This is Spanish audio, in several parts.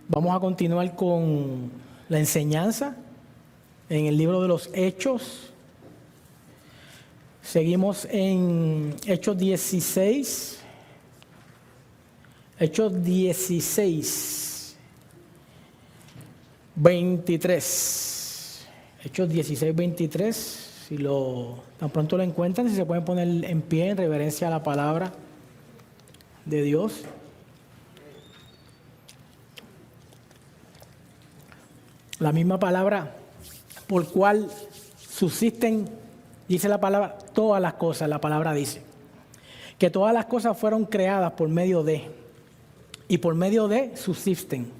Vamos a continuar con la enseñanza en el libro de los Hechos. Seguimos en Hechos 16. Hechos 16, 23. Hechos 16, 23. Si tan pronto lo encuentran, si se pueden poner en pie en reverencia a la palabra de Dios. La misma palabra por cual subsisten, dice la palabra, todas las cosas. La palabra dice que todas las cosas fueron creadas por medio de, y por medio de subsisten.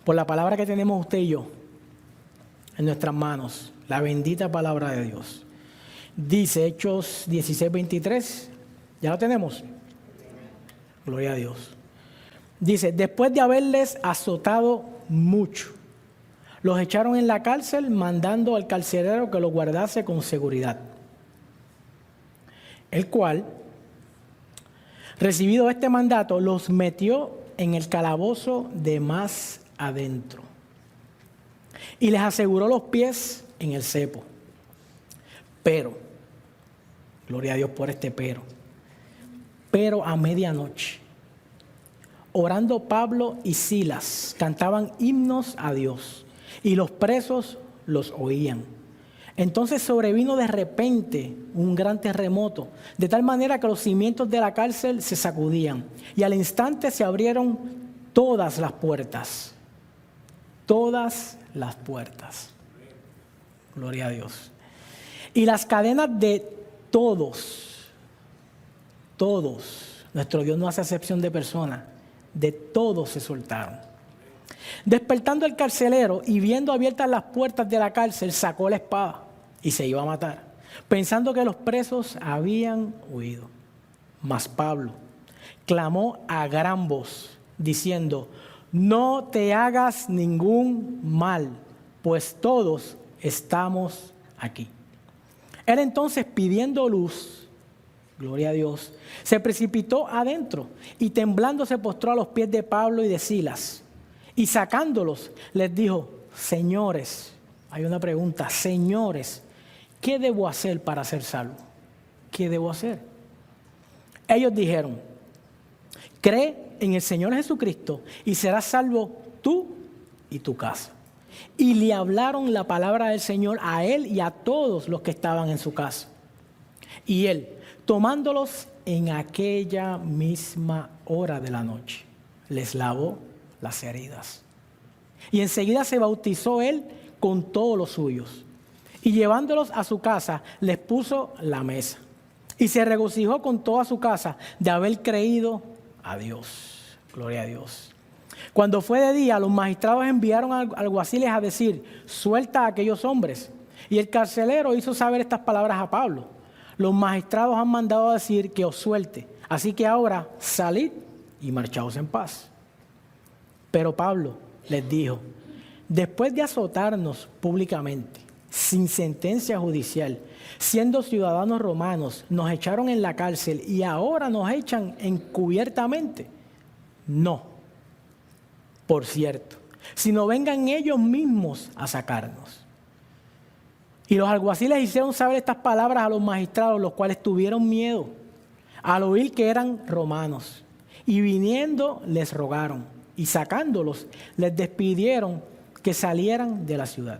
Por la palabra que tenemos usted y yo en nuestras manos, la bendita palabra de Dios. Dice Hechos 16, 23. ¿Ya lo tenemos? Gloria a Dios. Dice, después de haberles azotado mucho, los echaron en la cárcel, mandando al carcelero que los guardase con seguridad. El cual, recibido este mandato, los metió en el calabozo de más adentro y les aseguró los pies en el cepo. Pero, gloria a Dios por este pero a medianoche, orando Pablo y Silas, cantaban himnos a Dios, y los presos los oían. Entonces sobrevino de repente un gran terremoto, de tal manera que los cimientos de la cárcel se sacudían, y al instante se abrieron todas las puertas. Todas las puertas. Gloria a Dios. Y las cadenas de todos, nuestro Dios no hace acepción de personas, de todos se soltaron. Despertando el carcelero y viendo abiertas las puertas de la cárcel, sacó la espada y se iba a matar, pensando que los presos habían huido. Mas Pablo clamó a gran voz, diciendo, no te hagas ningún mal, pues todos estamos aquí. Él entonces, pidiendo luz, gloria a Dios, se precipitó adentro y temblando se postró a los pies de Pablo y de Silas. Y sacándolos, les dijo, señores, hay una pregunta, señores, ¿qué debo hacer para ser salvo? ¿Qué debo hacer? Ellos dijeron, cree en el Señor Jesucristo y serás salvo tú y tu casa. Y le hablaron la palabra del Señor a él y a todos los que estaban en su casa. Y él, tomándolos en aquella misma hora de la noche, les lavó las heridas. Y enseguida se bautizó él con todos los suyos. Y llevándolos a su casa, les puso la mesa. Y se regocijó con toda su casa de haber creído a Dios. Gloria a Dios. Cuando fue de día, los magistrados enviaron alguaciles a decir, suelta a aquellos hombres. Y el carcelero hizo saber estas palabras a Pablo. Los magistrados han mandado a decir que os suelte. Así que ahora salid y marchaos en paz. Pero Pablo les dijo, después de azotarnos públicamente, sin sentencia judicial, siendo ciudadanos romanos, nos echaron en la cárcel y ahora nos echan encubiertamente. No, por cierto, sino vengan ellos mismos a sacarnos. Y los alguaciles hicieron saber estas palabras a los magistrados, los cuales tuvieron miedo al oír que eran romanos. Y viniendo les rogaron, y sacándolos les despidieron que salieran de la ciudad.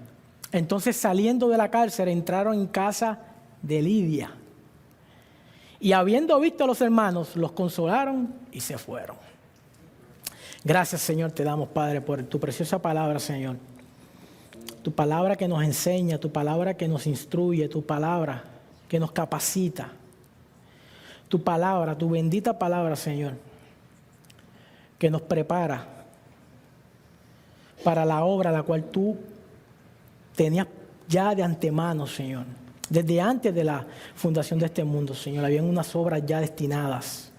Entonces, saliendo de la cárcel, entraron en casa de Lidia. Y habiendo visto a los hermanos, los consolaron y se fueron. Gracias, Señor, te damos, Padre, por tu preciosa palabra, Señor. Tu palabra que nos enseña, tu palabra que nos instruye, tu palabra que nos capacita. Tu palabra, tu bendita palabra, Señor, que nos prepara para la obra la cual tú tenías ya de antemano, Señor. Desde antes de la fundación de este mundo, Señor, habían unas obras ya destinadas.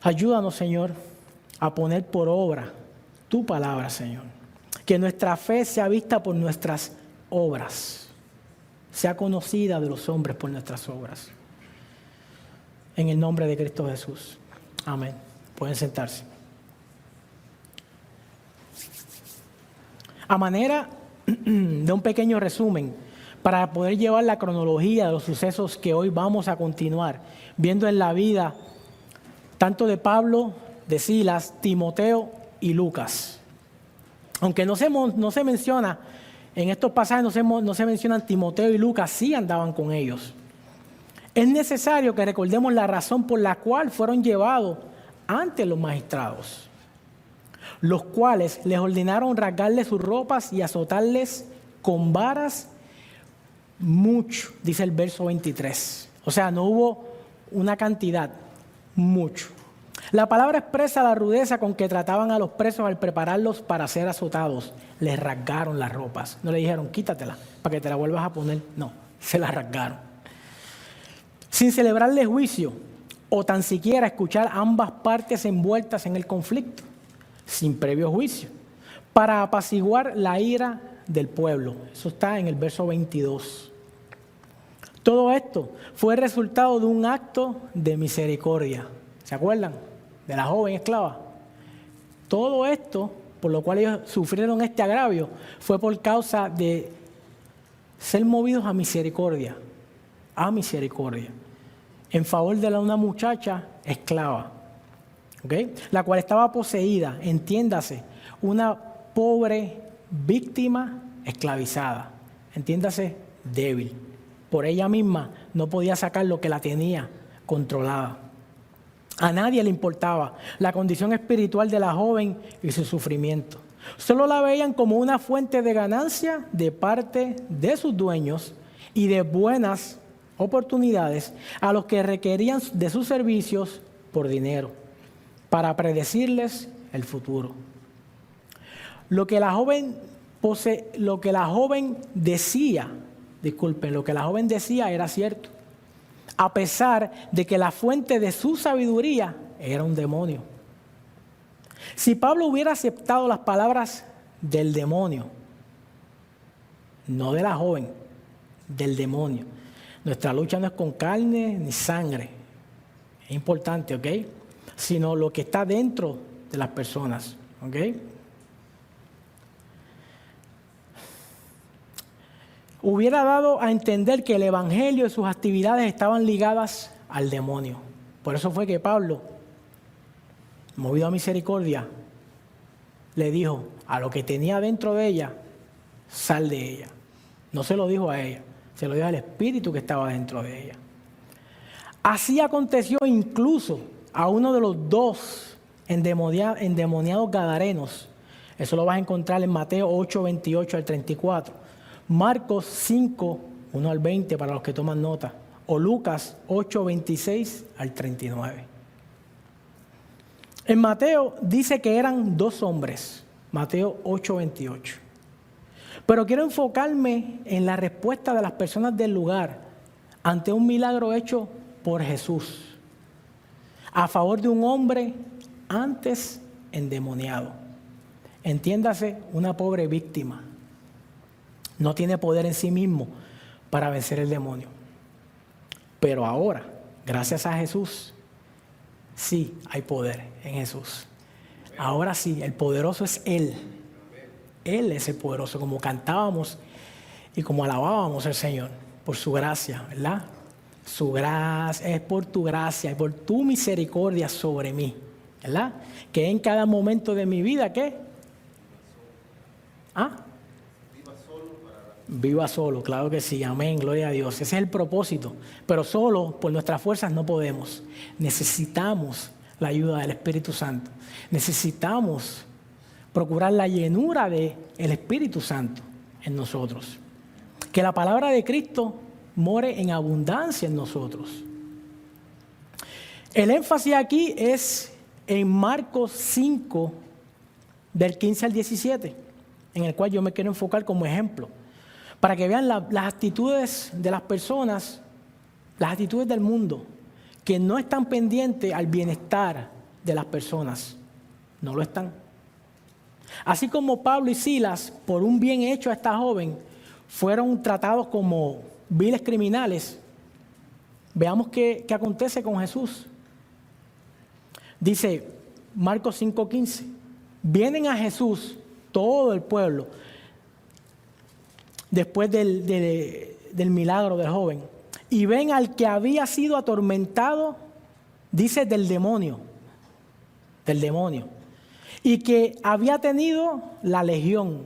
Ayúdanos, Señor, a poner por obra tu palabra, Señor. Que nuestra fe sea vista por nuestras obras, sea conocida de los hombres por nuestras obras. En el nombre de Cristo Jesús. Amén. Pueden sentarse. A manera de un pequeño resumen, para poder llevar la cronología de los sucesos que hoy vamos a continuar, viendo en la vida tanto de Pablo, de Silas, Timoteo y Lucas. Aunque no se menciona, en estos pasajes no se mencionan Timoteo y Lucas, sí andaban con ellos. Es necesario que recordemos la razón por la cual fueron llevados ante los magistrados, los cuales les ordenaron rasgarles sus ropas y azotarles con varas mucho, dice el verso 23. O sea, no hubo una cantidad, mucho. La palabra expresa la rudeza con que trataban a los presos al prepararlos para ser azotados. Les rasgaron las ropas. No le dijeron, quítatela para que te la vuelvas a poner. No, se las rasgaron. Sin celebrarle juicio o tan siquiera escuchar ambas partes envueltas en el conflicto, sin previo juicio, para apaciguar la ira del pueblo. Eso está en el verso 22. Todo esto fue resultado de un acto de misericordia. ¿Se acuerdan? De la joven esclava. Todo esto, por lo cual ellos sufrieron este agravio, fue por causa de ser movidos a misericordia, en favor de una muchacha esclava, ¿okay? La cual estaba poseída, entiéndase, una pobre víctima esclavizada, entiéndase, débil. Por ella misma no podía sacar lo que la tenía controlada. A nadie le importaba la condición espiritual de la joven y su sufrimiento. Solo la veían como una fuente de ganancia de parte de sus dueños y de buenas oportunidades a los que requerían de sus servicios por dinero, para predecirles el futuro. Lo que la joven decía era cierto, a pesar de que la fuente de su sabiduría era un demonio. Si Pablo hubiera aceptado las palabras del demonio, no de la joven, del demonio. Nuestra lucha no es con carne ni sangre, es importante, ¿ok? Sino lo que está dentro de las personas, ¿ok? Hubiera dado a entender que el evangelio y sus actividades estaban ligadas al demonio. Por eso fue que Pablo, movido a misericordia, le dijo a lo que tenía dentro de ella, sal de ella. No se lo dijo a ella, se lo dijo al espíritu que estaba dentro de ella. Así aconteció incluso a uno de los dos endemoniados gadarenos. Eso lo vas a encontrar en Mateo 8, 28 al 34. Marcos 5, 1 al 20 para los que toman nota. O Lucas 8, 26 al 39. En Mateo dice que eran dos hombres. Mateo 8, 28. Pero quiero enfocarme en la respuesta de las personas del lugar ante un milagro hecho por Jesús a favor de un hombre antes endemoniado. Entiéndase, una pobre víctima. No tiene poder en sí mismo para vencer el demonio. Pero ahora, gracias a Jesús, sí hay poder en Jesús. Ahora sí, el poderoso es Él. Él es el poderoso, como cantábamos y como alabábamos al Señor, por su gracia, ¿verdad? Su gracia, es por tu gracia y por tu misericordia sobre mí, ¿verdad? Que en cada momento de mi vida, ¿qué? Viva solo, claro que sí, amén, gloria a Dios. Ese es el propósito, pero solo por nuestras fuerzas no podemos. Necesitamos la ayuda del Espíritu Santo. Necesitamos procurar la llenura del Espíritu Santo en nosotros. Que la palabra de Cristo more en abundancia en nosotros. El énfasis aquí es en Marcos 5, del 15 al 17, en el cual yo me quiero enfocar como ejemplo, para que vean las actitudes de las personas, las actitudes del mundo, que no están pendientes al bienestar de las personas. No lo están. Así como Pablo y Silas, por un bien hecho a esta joven, fueron tratados como viles criminales, veamos qué acontece con Jesús. Dice Marcos 5:15, vienen a Jesús todo el pueblo después del milagro del joven, y ven al que había sido atormentado, dice del demonio, y que había tenido la legión.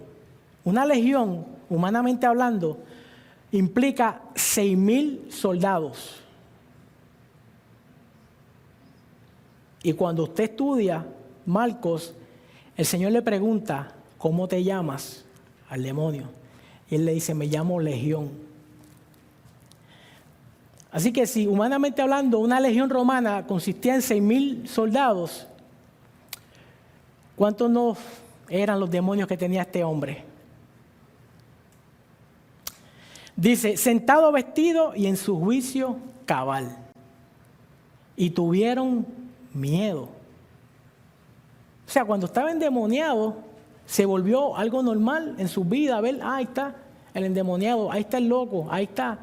Una legión, humanamente hablando, implica 6,000 soldados. Y cuando usted estudia Marcos, el Señor le pregunta, ¿cómo te llamas? Al demonio. Y él le dice, me llamo Legión. Así que si humanamente hablando una legión romana consistía en 6,000 soldados, ¿cuántos no eran los demonios que tenía este hombre? Dice, sentado vestido y en su juicio cabal. Y tuvieron miedo. O sea, cuando estaba endemoniado, se volvió algo normal en su vida. A ver, ahí está el endemoniado, ahí está el loco, ahí está.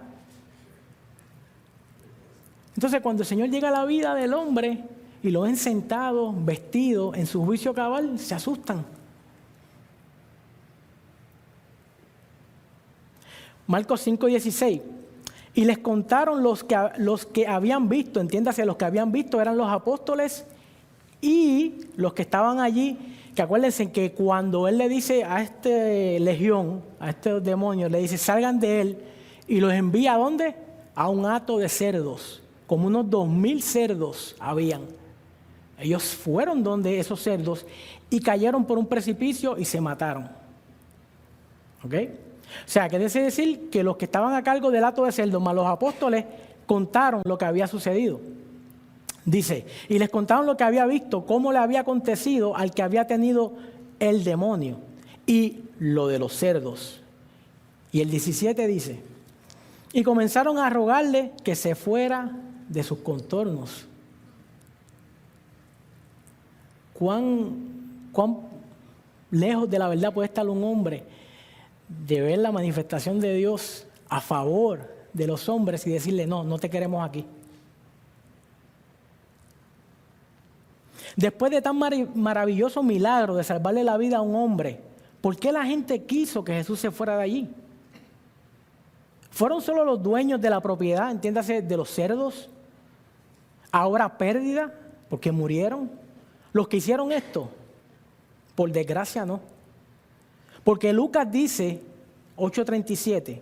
Entonces, cuando el Señor llega a la vida del hombre y lo ven sentado, vestido, en su juicio cabal, se asustan. Marcos 5:16. Y les contaron los que habían visto, entiéndase, los que habían visto eran los apóstoles y los que estaban allí, que acuérdense que cuando él le dice a este legión, a estos demonios, le dice salgan de él y los envía ¿a dónde? A un hato de cerdos, como unos 2,000 cerdos habían. Ellos fueron donde esos cerdos y cayeron por un precipicio y se mataron. ¿Ok? O sea, quiere decir que los que estaban a cargo del hato de cerdos más los apóstoles contaron lo que había sucedido. Dice, y les contaron lo que había visto, cómo le había acontecido al que había tenido el demonio y lo de los cerdos. Y el 17 dice, y comenzaron a rogarle que se fuera de sus contornos. ¿Cuán lejos de la verdad puede estar un hombre de ver la manifestación de Dios a favor de los hombres y decirle, no, no te queremos aquí? Después de tan maravilloso milagro de salvarle la vida a un hombre, ¿por qué la gente quiso que Jesús se fuera de allí? ¿Fueron solo los dueños de la propiedad, entiéndase, de los cerdos, ahora pérdida, porque murieron? Los que hicieron esto, por desgracia no. Porque Lucas dice, 8:37,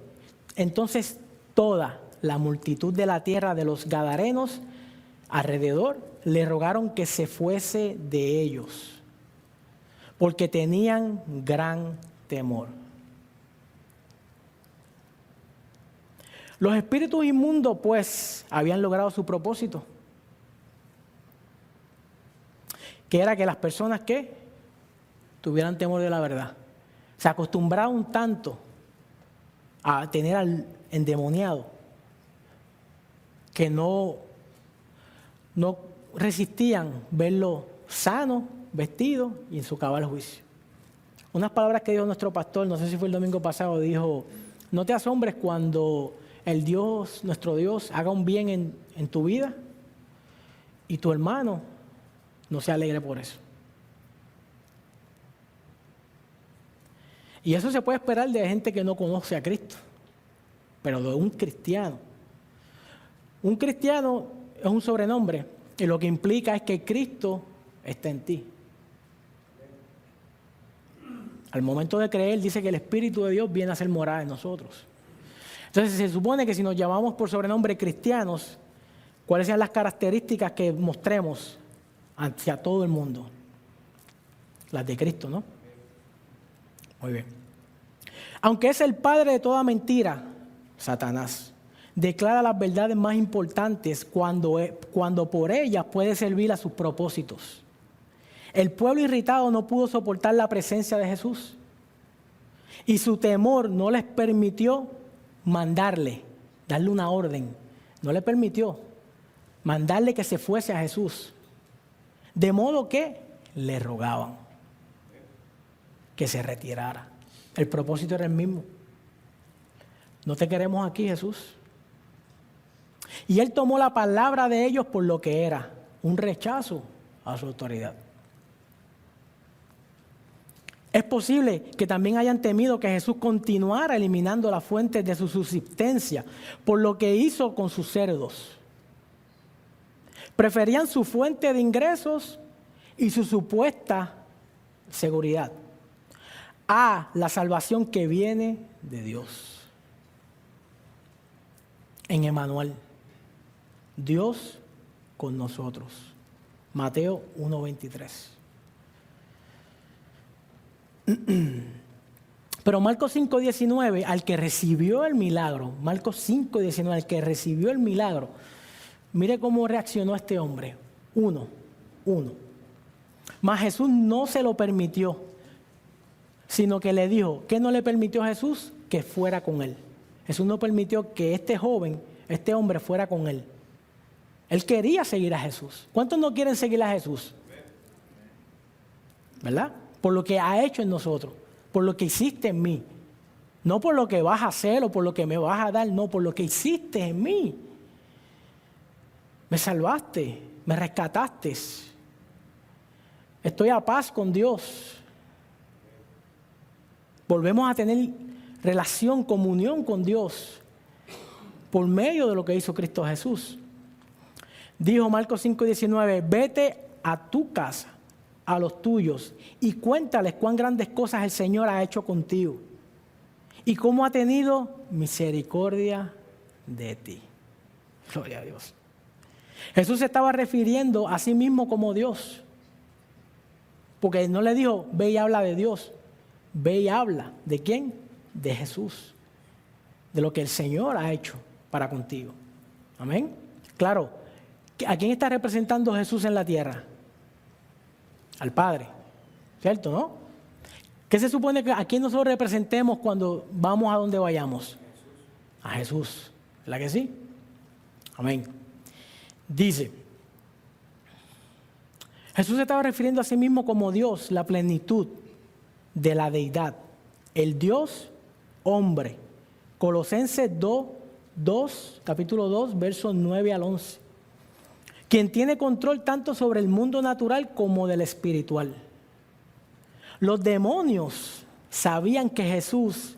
entonces toda la multitud de la tierra de los Gadarenos alrededor le rogaron que se fuese de ellos, porque tenían gran temor. Los espíritus inmundos, pues, habían logrado su propósito, que era que las personas que tuvieran temor de la verdad. Se acostumbraron tanto a tener al endemoniado que no resistían verlo sano, vestido y en su cabal juicio. Unas palabras que dijo nuestro pastor, no sé si fue el domingo pasado, dijo, no te asombres cuando el Dios, nuestro Dios, haga un bien en tu vida y tu hermano no se alegre por eso. Y eso se puede esperar de gente que no conoce a Cristo, pero de un cristiano. Un cristiano es un sobrenombre y lo que implica es que Cristo está en ti. Al momento de creer dice que el Espíritu de Dios viene a ser morada en nosotros. Entonces se supone que si nos llamamos por sobrenombre cristianos, ¿cuáles sean las características que mostremos hacia todo el mundo? Las de Cristo, ¿no? Muy bien. Aunque es el padre de toda mentira, Satanás declara las verdades más importantes cuando por ellas puede servir a sus propósitos. El pueblo irritado no pudo soportar la presencia de Jesús y su temor no les permitió darle una orden. No le permitió mandarle que se fuese a Jesús. De modo que le rogaban que se retirara. El propósito era el mismo. No te queremos aquí, Jesús. Y él tomó la palabra de ellos por lo que era, un rechazo a su autoridad. Es posible que también hayan temido que Jesús continuara eliminando las fuentes de su subsistencia por lo que hizo con sus cerdos. Preferían su fuente de ingresos y su supuesta seguridad a la salvación que viene de Dios. En Emmanuel, Dios con nosotros. Mateo 1:23. Pero Marcos 5:19, al que recibió el milagro, Marcos 5:19, al que recibió el milagro, mire cómo reaccionó este hombre. Uno. Mas Jesús no se lo permitió, sino que le dijo, ¿qué no le permitió a Jesús? Que fuera con él. Jesús no permitió que este joven, este hombre fuera con él. Él quería seguir a Jesús. ¿Cuántos no quieren seguir a Jesús? ¿Verdad? Por lo que ha hecho en nosotros, por lo que hiciste en mí. No por lo que vas a hacer o por lo que me vas a dar, no, por lo que hiciste en mí. Me salvaste, me rescataste. Estoy a paz con Dios. Volvemos a tener relación, comunión con Dios por medio de lo que hizo Cristo Jesús. Dijo Marcos 5:19, vete a tu casa, a los tuyos, y cuéntales cuán grandes cosas el Señor ha hecho contigo y cómo ha tenido misericordia de ti. Gloria a Dios. Jesús se estaba refiriendo a sí mismo como Dios, porque no le dijo, ve y habla de Dios, ve y habla. ¿De quién? De Jesús, de lo que el Señor ha hecho para contigo. Amén. Claro, ¿a quién está representando Jesús en la tierra? Al Padre, ¿cierto, no? ¿Qué se supone que a quién nosotros representemos cuando vamos a donde vayamos? A Jesús, ¿verdad que sí? Amén. Dice, Jesús se estaba refiriendo a sí mismo como Dios, la plenitud de la deidad, el Dios hombre. Colosenses 2, capítulo 2, versos 9 al 11. Quien tiene control tanto sobre el mundo natural como del espiritual. Los demonios sabían que Jesús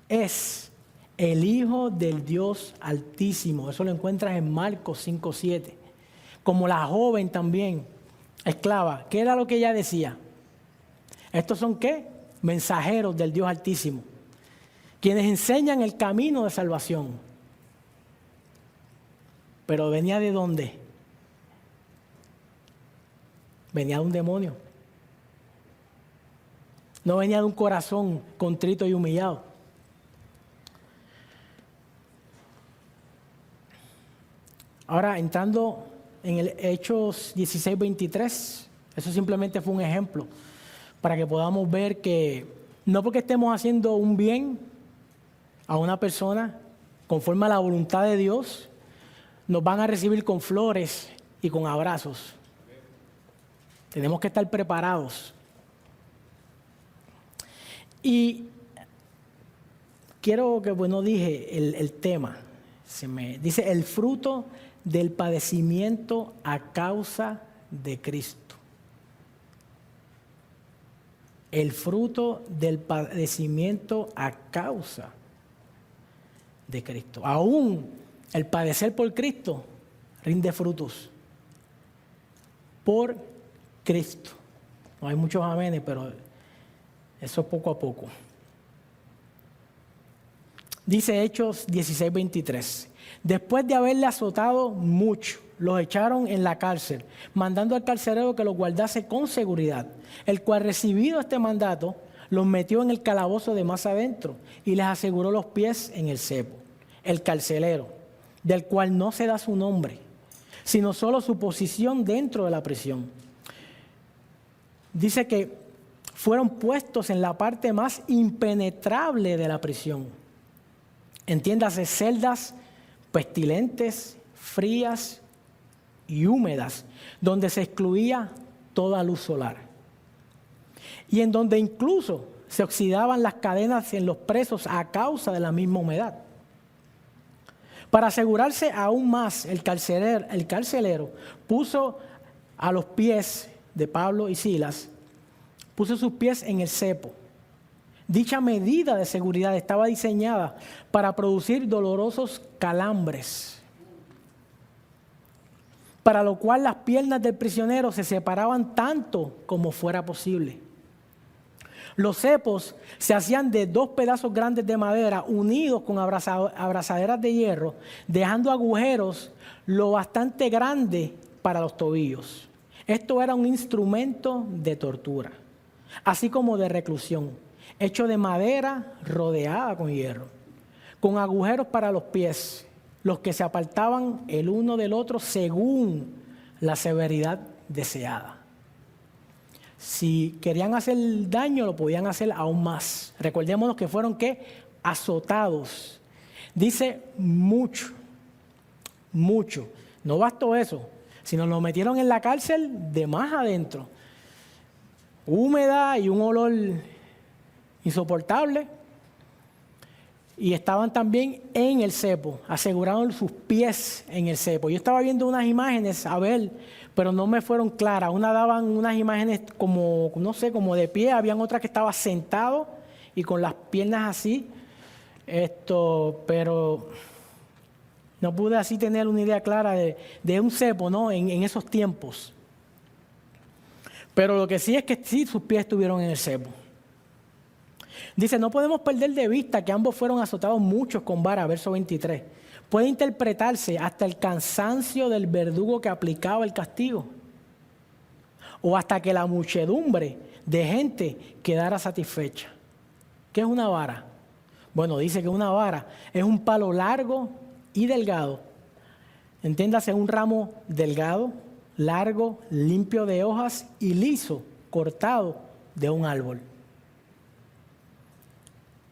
es el Hijo del Dios Altísimo. Eso lo encuentras en Marcos 5:7. Como la joven también, esclava. ¿Qué era lo que ella decía? ¿Estos son qué? Mensajeros del Dios Altísimo, quienes enseñan el camino de salvación. Pero venía ¿de dónde? Venía de un demonio. No venía de un corazón contrito y humillado. Ahora, entrando en el Hechos 16:23, eso simplemente fue un ejemplo para que podamos ver que no porque estemos haciendo un bien a una persona conforme a la voluntad de Dios, nos van a recibir con flores y con abrazos. Tenemos que estar preparados. Y quiero que, bueno, dije el tema. Dice el fruto del padecimiento a causa de Cristo. El fruto del padecimiento a causa de Cristo. Aún el padecer por Cristo rinde frutos. Por Cristo. No hay muchos amenes, pero eso es poco a poco. Dice Hechos 16:23. Después de haberle azotado mucho, los echaron en la cárcel, mandando al carcelero que los guardase con seguridad, el cual, recibido este mandato, los metió en el calabozo de más adentro y les aseguró los pies en el cepo. El carcelero, del cual no se da su nombre, sino solo su posición dentro de la prisión. Dice que fueron puestos en la parte más impenetrable de la prisión. Entiéndase, celdas pestilentes, frías y húmedas, donde se excluía toda luz solar. Y en donde incluso se oxidaban las cadenas en los presos a causa de la misma humedad. Para asegurarse aún más, el carcelero puso a los pies de Pablo y Silas puso sus pies en el cepo. Dicha medida de seguridad estaba diseñada para producir dolorosos calambres, para lo cual las piernas del prisionero se separaban tanto como fuera posible. Los cepos se hacían de 2 pedazos grandes de madera unidos con abrazaderas de hierro, dejando agujeros lo bastante grandes para los tobillos. Esto era un instrumento de tortura, así como de reclusión, hecho de madera rodeada con hierro, con agujeros para los pies, los que se apartaban el uno del otro según la severidad deseada. Si querían hacer daño, lo podían hacer aún más. Recordémonos que fueron, ¿qué? Azotados. Dice mucho. No bastó eso, sino lo metieron en la cárcel de más adentro. Húmeda y un olor insoportable. Y estaban también en el cepo, aseguraron sus pies en el cepo. Yo estaba viendo unas imágenes, a ver, pero no me fueron claras. Una daban unas imágenes como, no sé, como de pie, habían otras que estaba sentado y con las piernas así. Pero no pude así tener una idea clara de un cepo, ¿no? En esos tiempos. Pero lo que sí es que sí, sus pies estuvieron en el cepo. Dice, no podemos perder de vista que ambos fueron azotados muchos con vara, verso 23. Puede interpretarse hasta el cansancio del verdugo que aplicaba el castigo, o hasta que la muchedumbre de gente quedara satisfecha. ¿Qué es una vara? Bueno, dice que una vara es un palo largo y delgado. Entiéndase, un ramo delgado, largo, limpio de hojas y liso, cortado de un árbol.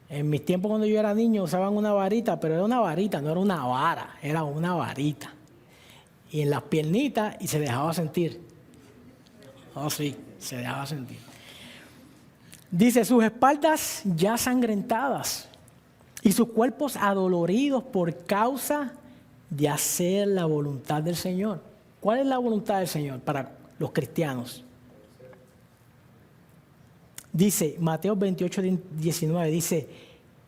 En mis tiempos cuando yo era niño usaban una varita, pero era una varita, no era una vara, era una varita. Y en las piernitas y se dejaba sentir. Oh sí, se dejaba sentir. Dice, sus espaldas ya sangrentadas y sus cuerpos adoloridos por causa de hacer la voluntad del Señor. ¿Cuál es la voluntad del Señor para los cristianos? Dice, Mateo 28, 19, dice,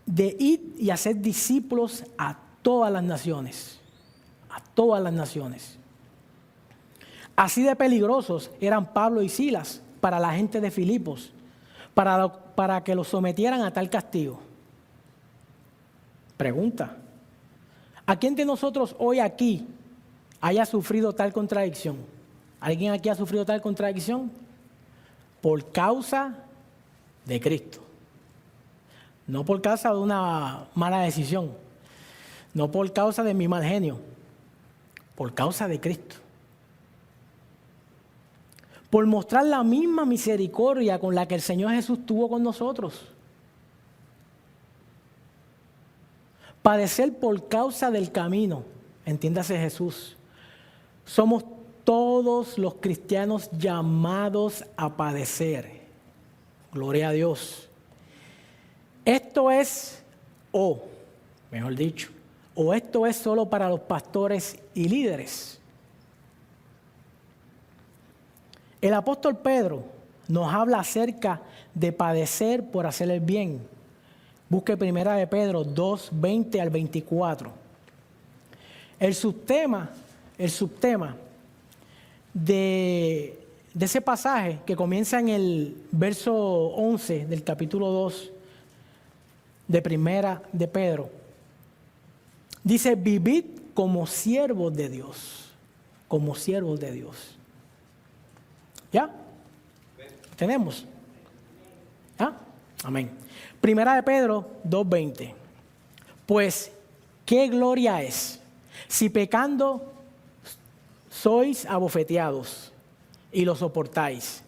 de ir y hacer discípulos a todas las naciones. A todas las naciones. Así de peligrosos eran Pablo y Silas para la gente de Filipos, para que los sometieran a tal castigo. Pregunta, ¿a quién de nosotros hoy aquí haya sufrido tal contradicción? ¿Alguien aquí ha sufrido tal contradicción? Por causa de Cristo. No por causa de una mala decisión, no por causa de mi mal genio, por causa de Cristo. Por mostrar la misma misericordia con la que el Señor Jesús tuvo con nosotros. Padecer por causa del camino, entiéndase Jesús. Somos todos los cristianos llamados a padecer. Gloria a Dios. Esto es, mejor dicho, o esto es solo para los pastores y líderes. El apóstol Pedro nos habla acerca de padecer por hacer el bien. Busque primera de Pedro 2, 20 al 24. El subtema de ese pasaje que comienza en el verso 11 del capítulo 2 de primera de Pedro, dice, vivid como siervos de Dios, como siervos de Dios. ¿Ya? ¿Tenemos? ¿Ya? Amén. Primera de Pedro 2:20. Pues, ¿qué gloria es si pecando sois abofeteados y lo soportáis?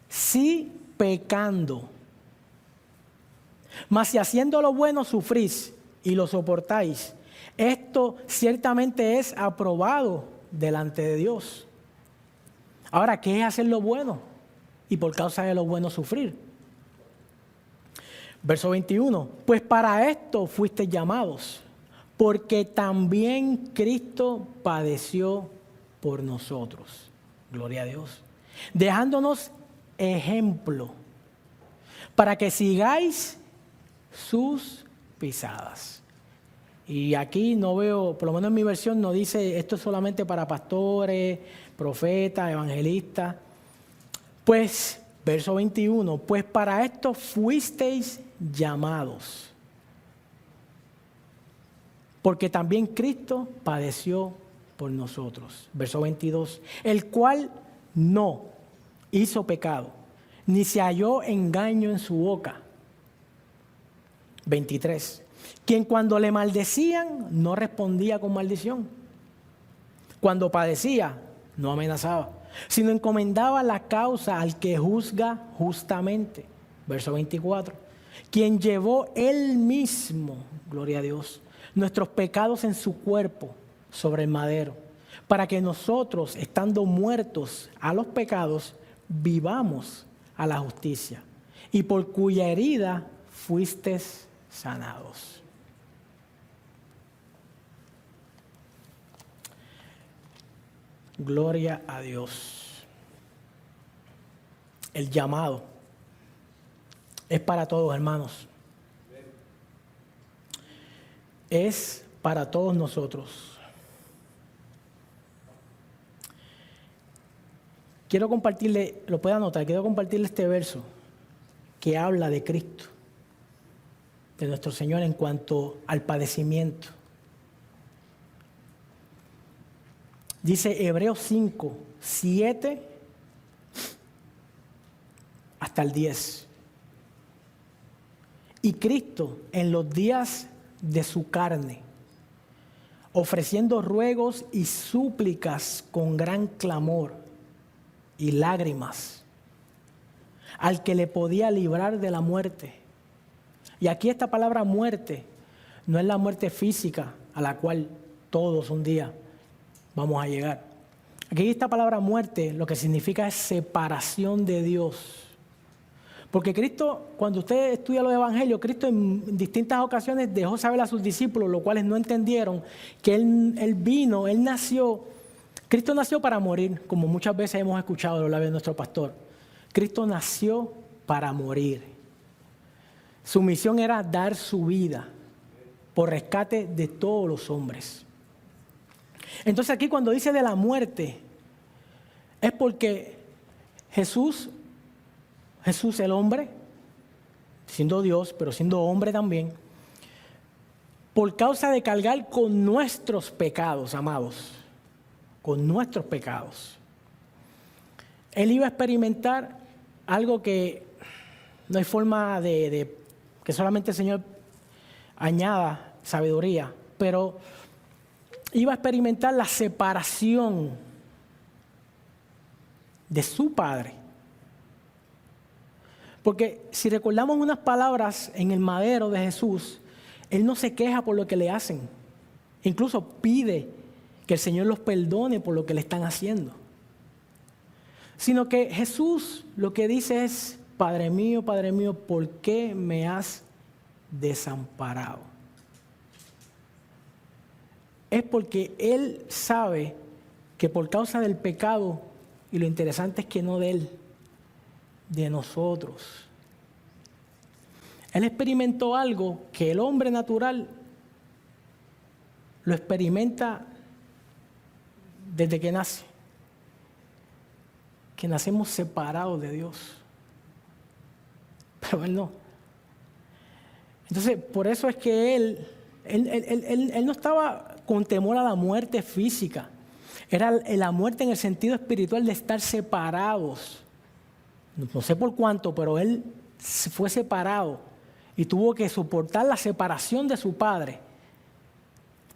Si pecando. Mas si haciendo lo bueno sufrís y lo soportáis, esto ciertamente es aprobado delante de Dios. Ahora, ¿qué es hacer lo bueno? Y por causa de lo bueno sufrir. Verso 21. Pues para esto fuisteis llamados, porque también Cristo padeció por nosotros. Gloria a Dios. Dejándonos ejemplo para que sigáis sus pisadas. Y aquí no veo, por lo menos en mi versión no dice esto es solamente para pastores, profetas, evangelistas. Pues, verso 21, pues para esto fuisteis llamados. Porque también Cristo padeció por nosotros. Verso 22, el cual no hizo pecado, ni se halló engaño en su boca. 23, quien cuando le maldecían no respondía con maldición. Cuando padecía no amenazaba, sino encomendaba la causa al que juzga justamente. Verso 24, quien llevó él mismo, gloria a Dios, nuestros pecados en su cuerpo sobre el madero, para que nosotros, estando muertos a los pecados, vivamos a la justicia, y por cuya herida fuisteis sanados. Gloria a Dios. El llamado es para todos, hermanos. Es para todos nosotros. Quiero compartirle, lo puede anotar, quiero compartirle este verso que habla de Cristo, de nuestro Señor en cuanto al padecimiento. Dice Hebreos 5, 7 hasta el 10. Y Cristo en los días de su carne, ofreciendo ruegos y súplicas con gran clamor y lágrimas, al que le podía librar de la muerte. Y aquí esta palabra muerte no es la muerte física a la cual todos un día vamos a llegar. Aquí esta palabra muerte lo que significa es separación de Dios. Porque Cristo, cuando usted estudia los evangelios, Cristo en distintas ocasiones dejó saber a sus discípulos, los cuales no entendieron, que Él nació, Cristo nació para morir, como muchas veces hemos escuchado de los labios de nuestro pastor. Cristo nació para morir. Su misión era dar su vida por rescate de todos los hombres. Entonces aquí cuando dice de la muerte, es porque Jesús el hombre, siendo Dios, pero siendo hombre también, por causa de cargar con nuestros pecados, amados, con nuestros pecados, Él iba a experimentar algo que no hay forma de que solamente el Señor añada sabiduría, pero iba a experimentar la separación de su Padre. Porque si recordamos unas palabras en el madero de Jesús, Él no se queja por lo que le hacen. Incluso pide que el Señor los perdone por lo que le están haciendo. Sino que Jesús lo que dice es, Padre mío, ¿por qué me has desamparado? Es porque Él sabe que por causa del pecado, y lo interesante es que no de Él, de nosotros, Él experimentó algo que el hombre natural lo experimenta desde que nace, que nacemos separados de Dios, pero Él no. Entonces, por eso es que Él no estaba con temor a la muerte física, era la muerte en el sentido espiritual de estar separados. No sé por cuánto, pero Él fue separado y tuvo que soportar la separación de su Padre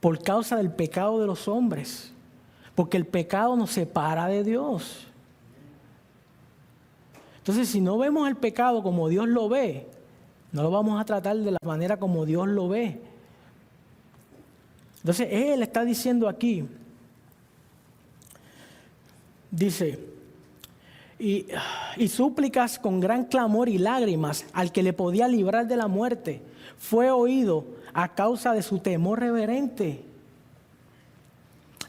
por causa del pecado de los hombres, porque el pecado nos separa de Dios. Entonces, si no vemos el pecado como Dios lo ve, no lo vamos a tratar de la manera como Dios lo ve. Entonces, Él está diciendo aquí, dice, y súplicas con gran clamor y lágrimas al que le podía librar de la muerte, fue oído a causa de su temor reverente.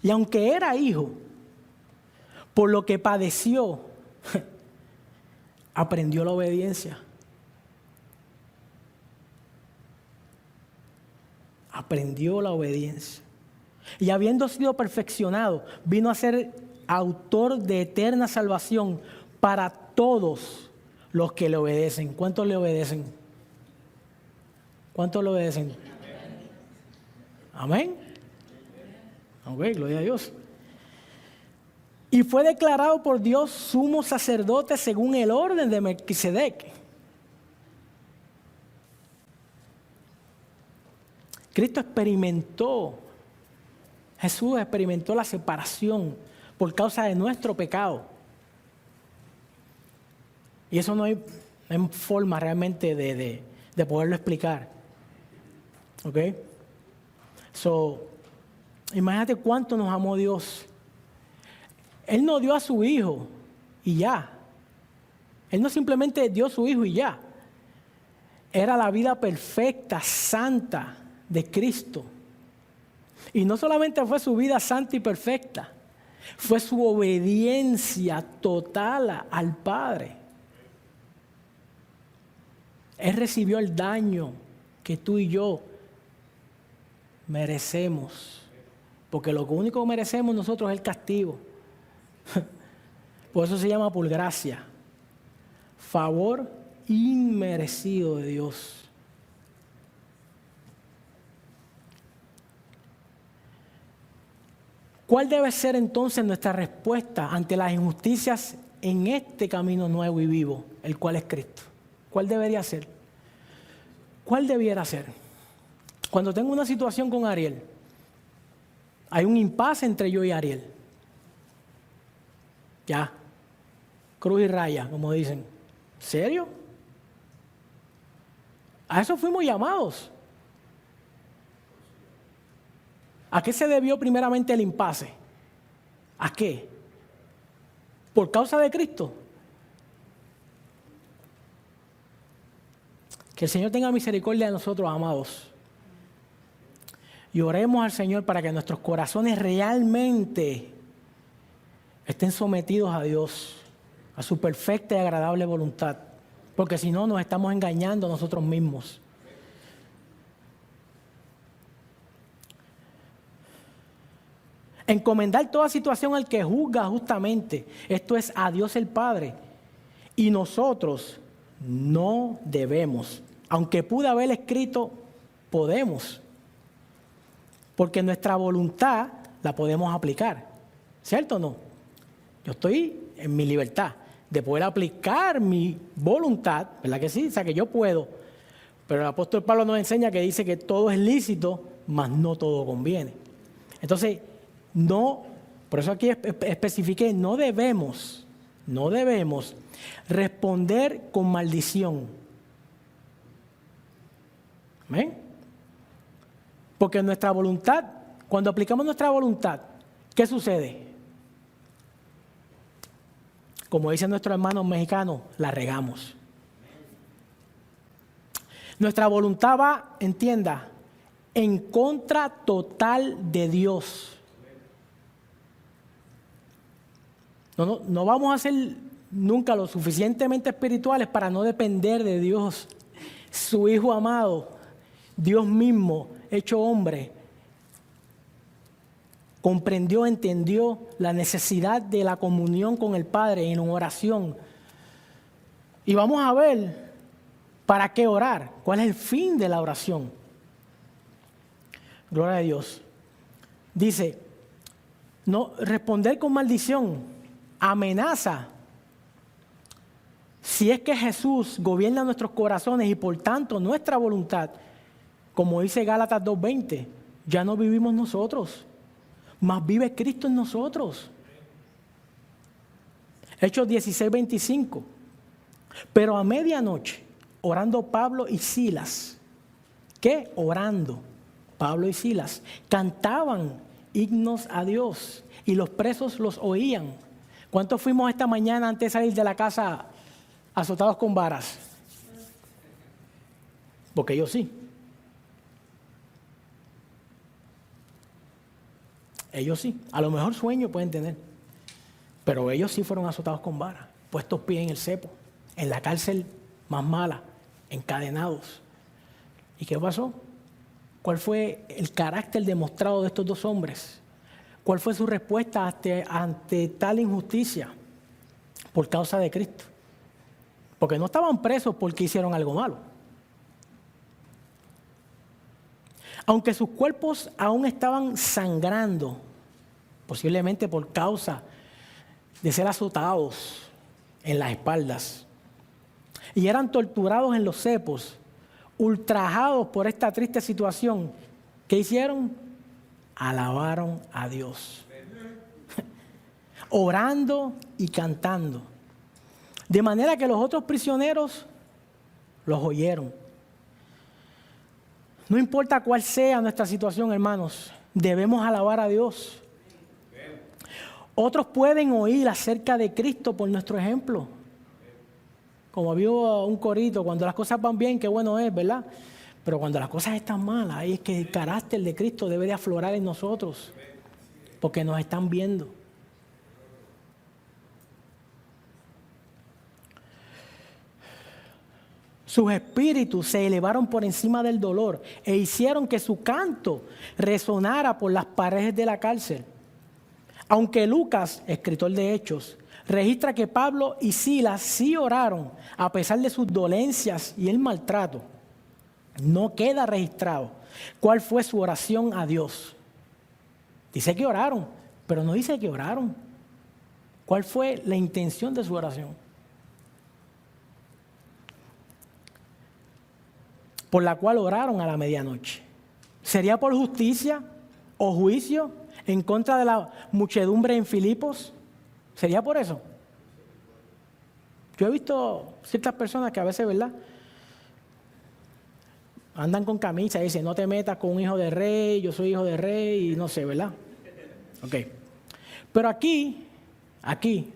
Y aunque era hijo, por lo que padeció, aprendió la obediencia. aprendió la obediencia. Y habiendo sido perfeccionado, vino a ser autor de eterna salvación para todos los que le obedecen. ¿Cuántos le obedecen? ¿Cuántos le obedecen? Amén. Ok, gloria a Dios. Y fue declarado por Dios sumo sacerdote según el orden de Melquisedec. Cristo experimentó, Jesús experimentó la separación por causa de nuestro pecado. Y eso no hay forma realmente de poderlo explicar. ¿Ok? Imagínate cuánto nos amó Dios. Él no dio a su Hijo y ya. Él no simplemente dio a su Hijo y ya. Era la vida perfecta, santa de Cristo. Y no solamente fue su vida santa y perfecta, fue su obediencia total al Padre. Él recibió el daño que tú y yo merecemos. Porque lo único que merecemos nosotros es el castigo. Por eso se llama por gracia. Favor inmerecido de Dios. ¿Cuál debe ser entonces nuestra respuesta ante las injusticias en este camino nuevo y vivo, el cual es Cristo? ¿Cuál debería ser? ¿Cuál debiera ser? Cuando tengo una situación con Ariel, hay un impasse entre yo y Ariel. Ya, cruz y raya, como dicen. ¿Serio? A eso fuimos llamados. ¿A qué se debió primeramente el impasse? ¿A qué? ¿Por causa de Cristo? Que el Señor tenga misericordia de nosotros, amados. Y oremos al Señor para que nuestros corazones realmente estén sometidos a Dios, a su perfecta y agradable voluntad. Porque si no, nos estamos engañando a nosotros mismos. Encomendar toda situación al que juzga justamente. Esto es a Dios el Padre. Y nosotros no debemos. Aunque pude haber escrito, podemos. Porque nuestra voluntad la podemos aplicar. ¿Cierto o no? Yo estoy en mi libertad de poder aplicar mi voluntad, ¿verdad que sí? O sea, que yo puedo. Pero el apóstol Pablo nos enseña que dice que todo es lícito, mas no todo conviene. Entonces, no, por eso aquí especifiqué, no debemos responder con maldición. ¿Amén? Porque nuestra voluntad, cuando aplicamos nuestra voluntad, ¿qué sucede? Como dicen nuestros hermanos mexicanos, la regamos. Nuestra voluntad va, entienda, en contra total de Dios. No vamos a ser nunca lo suficientemente espirituales para no depender de Dios, su Hijo amado, Dios mismo, hecho hombre. Comprendió, entendió la necesidad de la comunión con el Padre en oración. Y vamos a ver para qué orar, cuál es el fin de la oración. Gloria a Dios. Dice, no responder con maldición, amenaza. Si es que Jesús gobierna nuestros corazones y por tanto nuestra voluntad, como dice Gálatas 2:20, ya no vivimos nosotros, mas vive Cristo en nosotros. Hechos 16:25. Pero a medianoche, orando Pablo y Silas, ¿qué? Orando Pablo y Silas, cantaban himnos a Dios y los presos los oían. ¿Cuántos fuimos esta mañana antes de salir de la casa azotados con varas? Porque yo sí. Ellos sí. A lo mejor sueño pueden tener. Pero ellos sí fueron azotados con varas, puestos pies en el cepo, en la cárcel más mala, encadenados. ¿Y qué pasó? ¿Cuál fue el carácter demostrado de estos dos hombres? ¿Cuál fue su respuesta ante tal injusticia por causa de Cristo? Porque no estaban presos porque hicieron algo malo. Aunque sus cuerpos aún estaban sangrando, posiblemente por causa de ser azotados en las espaldas, y eran torturados en los cepos, ultrajados por esta triste situación, ¿qué hicieron? Alabaron a Dios, orando y cantando, de manera que los otros prisioneros los oyeron. No importa cuál sea nuestra situación, hermanos, debemos alabar a Dios. Otros pueden oír acerca de Cristo por nuestro ejemplo. Como había un corito, cuando las cosas van bien, qué bueno es, ¿verdad? Pero cuando las cosas están malas, ahí es que el carácter de Cristo debe de aflorar en nosotros, porque nos están viendo. Sus espíritus se elevaron por encima del dolor e hicieron que su canto resonara por las paredes de la cárcel. Aunque Lucas, escritor de Hechos, registra que Pablo y Silas sí oraron a pesar de sus dolencias y el maltrato, no queda registrado cuál fue su oración a Dios. Dice que oraron, pero no dice que oraron. ¿Cuál fue la intención de su oración? Por la cual oraron a la medianoche. ¿Sería por justicia o juicio en contra de la muchedumbre en Filipos? ¿Sería por eso? Yo he visto ciertas personas que a veces, ¿verdad?, andan con camisa y dicen, no te metas con un hijo de rey, yo soy hijo de rey, y no sé, ¿verdad? Ok. Pero aquí,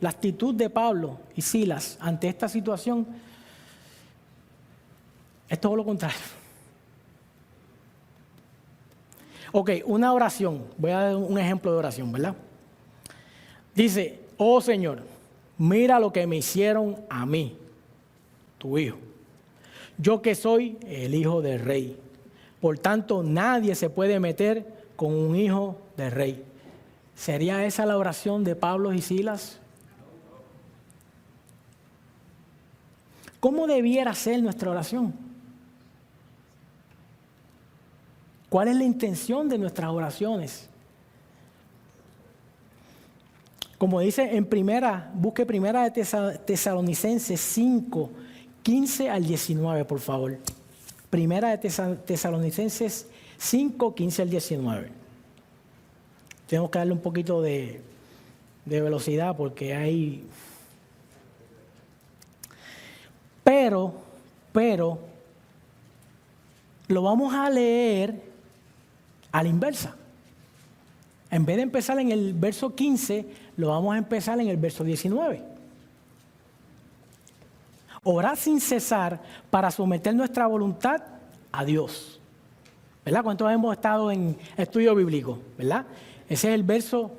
la actitud de Pablo y Silas ante esta situación es todo lo contrario. Ok, una oración. Voy a dar un ejemplo de oración, ¿verdad? Dice, oh Señor, mira lo que me hicieron a mí, tu hijo. Yo que soy el hijo del rey. Por tanto, nadie se puede meter con un hijo del rey. ¿Sería esa la oración de Pablo y Silas? ¿Cómo debiera ser nuestra oración? ¿Cuál es la intención de nuestras oraciones? Como dice en busque primera de Tesalonicenses 5, 15 al 19, por favor. Primera de Tesalonicenses 5, 15 al 19. Tenemos que darle un poquito de velocidad porque hay... Pero, lo vamos a leer a la inversa. En vez de empezar en el verso 15, lo vamos a empezar en el verso 19. Orad sin cesar para someter nuestra voluntad a Dios. ¿Verdad? ¿Cuántos hemos estado en estudio bíblico? ¿Verdad? Ese es el verso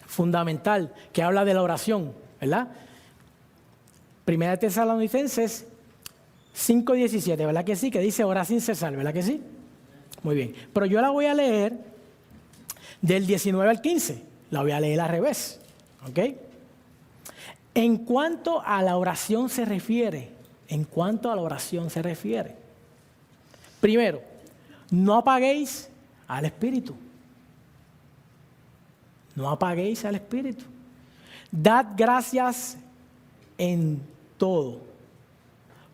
fundamental que habla de la oración. ¿Verdad? Primera de Tesalonicenses 5:17, ¿verdad que sí? Que dice orad sin cesar, ¿verdad que sí? Muy bien. Pero yo la voy a leer del 19 al 15. La voy a leer al revés. ¿Ok? En cuanto a la oración se refiere, primero, no apaguéis al Espíritu. No apaguéis al Espíritu. Dad gracias en todo,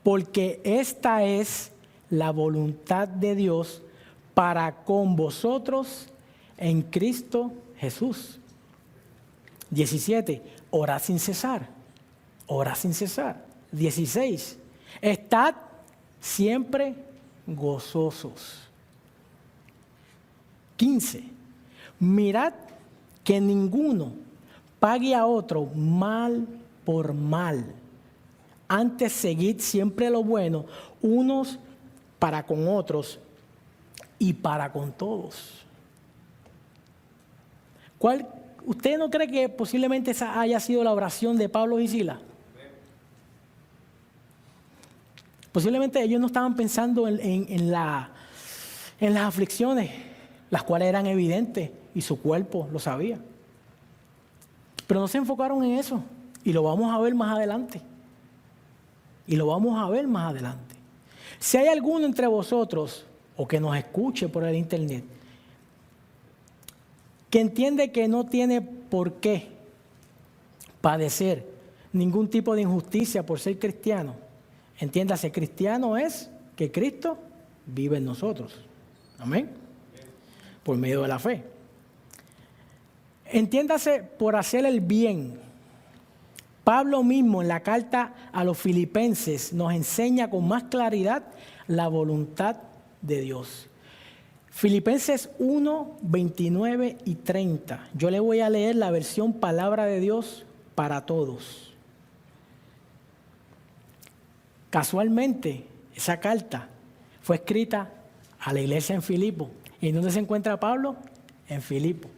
porque esta es la voluntad de Dios para con vosotros en Cristo Jesús. 17. Orad sin cesar. 16. Estad siempre gozosos. 15. Mirad que ninguno pague a otro mal por mal. Antes seguid siempre lo bueno, unos para con otros y para con todos. ¿Usted no cree que posiblemente esa haya sido la oración de Pablo y Silas? Posiblemente ellos no estaban pensando en en las aflicciones, las cuales eran evidentes y su cuerpo lo sabía. Pero no se enfocaron en eso y lo vamos a ver más adelante. Y lo vamos a ver más adelante. Si hay alguno entre vosotros o que nos escuche por el internet que entiende que no tiene por qué padecer ningún tipo de injusticia por ser cristiano, entiéndase, cristiano es que Cristo vive en nosotros. Amén. Por medio de la fe. Entiéndase por hacer el bien. Pablo mismo en la carta a los Filipenses nos enseña con más claridad la voluntad de Dios. Filipenses 1, 29 y 30. Yo le voy a leer la versión Palabra de Dios para todos. Casualmente, esa carta fue escrita a la iglesia en Filipo. ¿Y dónde se encuentra Pablo? En Filipo.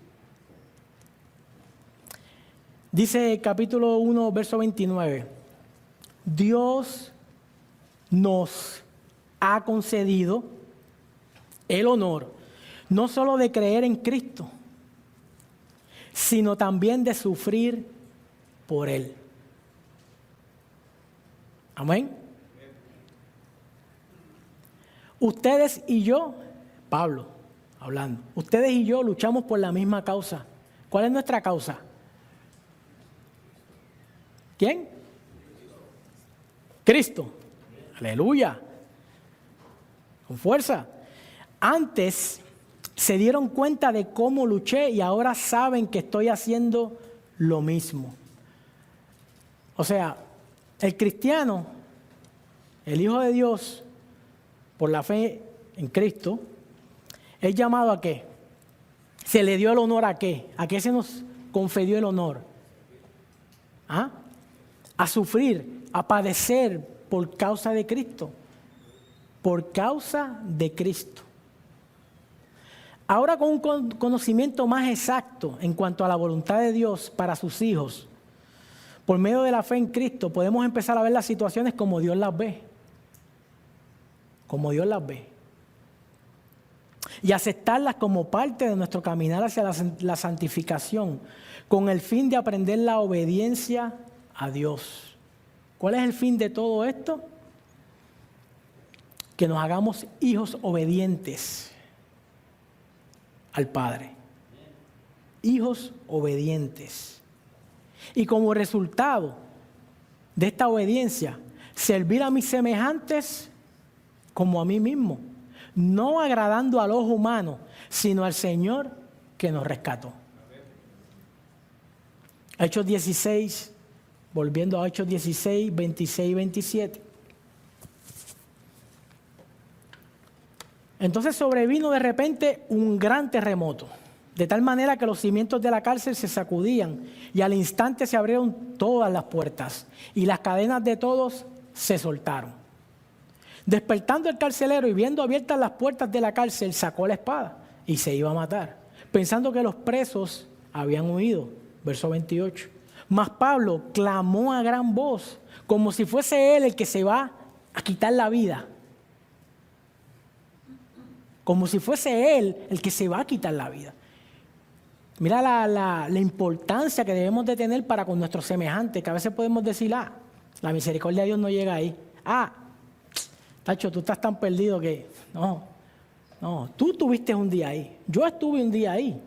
Dice capítulo 1, verso 29. Dios nos ha concedido el honor no solo de creer en Cristo, sino también de sufrir por Él. Amén. Ustedes y yo, Pablo hablando, ustedes y yo luchamos por la misma causa. ¿Cuál es nuestra causa? ¿Quién? Cristo. Aleluya. Con fuerza. Antes se dieron cuenta de cómo luché y ahora saben que estoy haciendo lo mismo. O sea, el cristiano, el Hijo de Dios, por la fe en Cristo, es llamado ¿a qué? Se le dio el honor ¿a qué? ¿A qué se nos confirió el honor? ¿Ah? A sufrir, a padecer por causa de Cristo. Por causa de Cristo. Ahora con un conocimiento más exacto en cuanto a la voluntad de Dios para sus hijos, por medio de la fe en Cristo podemos empezar a ver las situaciones como Dios las ve. Como Dios las ve. Y aceptarlas como parte de nuestro caminar hacia la santificación, con el fin de aprender la obediencia a Dios. ¿Cuál es el fin de todo esto? Que nos hagamos hijos obedientes al Padre. Hijos obedientes. Y como resultado de esta obediencia, servir a mis semejantes como a mí mismo, no agradando al ojo humano, sino al Señor que nos rescató. Hechos 16, volviendo a Hechos 16, 26 y 27. Entonces sobrevino de repente un gran terremoto, de tal manera que los cimientos de la cárcel se sacudían y al instante se abrieron todas las puertas y las cadenas de todos se soltaron. Despertando el carcelero y viendo abiertas las puertas de la cárcel, sacó la espada y se iba a matar, pensando que los presos habían huido. Verso 28. Mas Pablo clamó a gran voz, como si fuese él el que se va a quitar la vida. Como si fuese él el que se va a quitar la vida. Mira la importancia que debemos de tener para con nuestros semejantes, que a veces podemos decir, la misericordia de Dios no llega ahí. Tacho, tú estás tan perdido que... No, tú tuviste un día ahí, yo estuve un día ahí.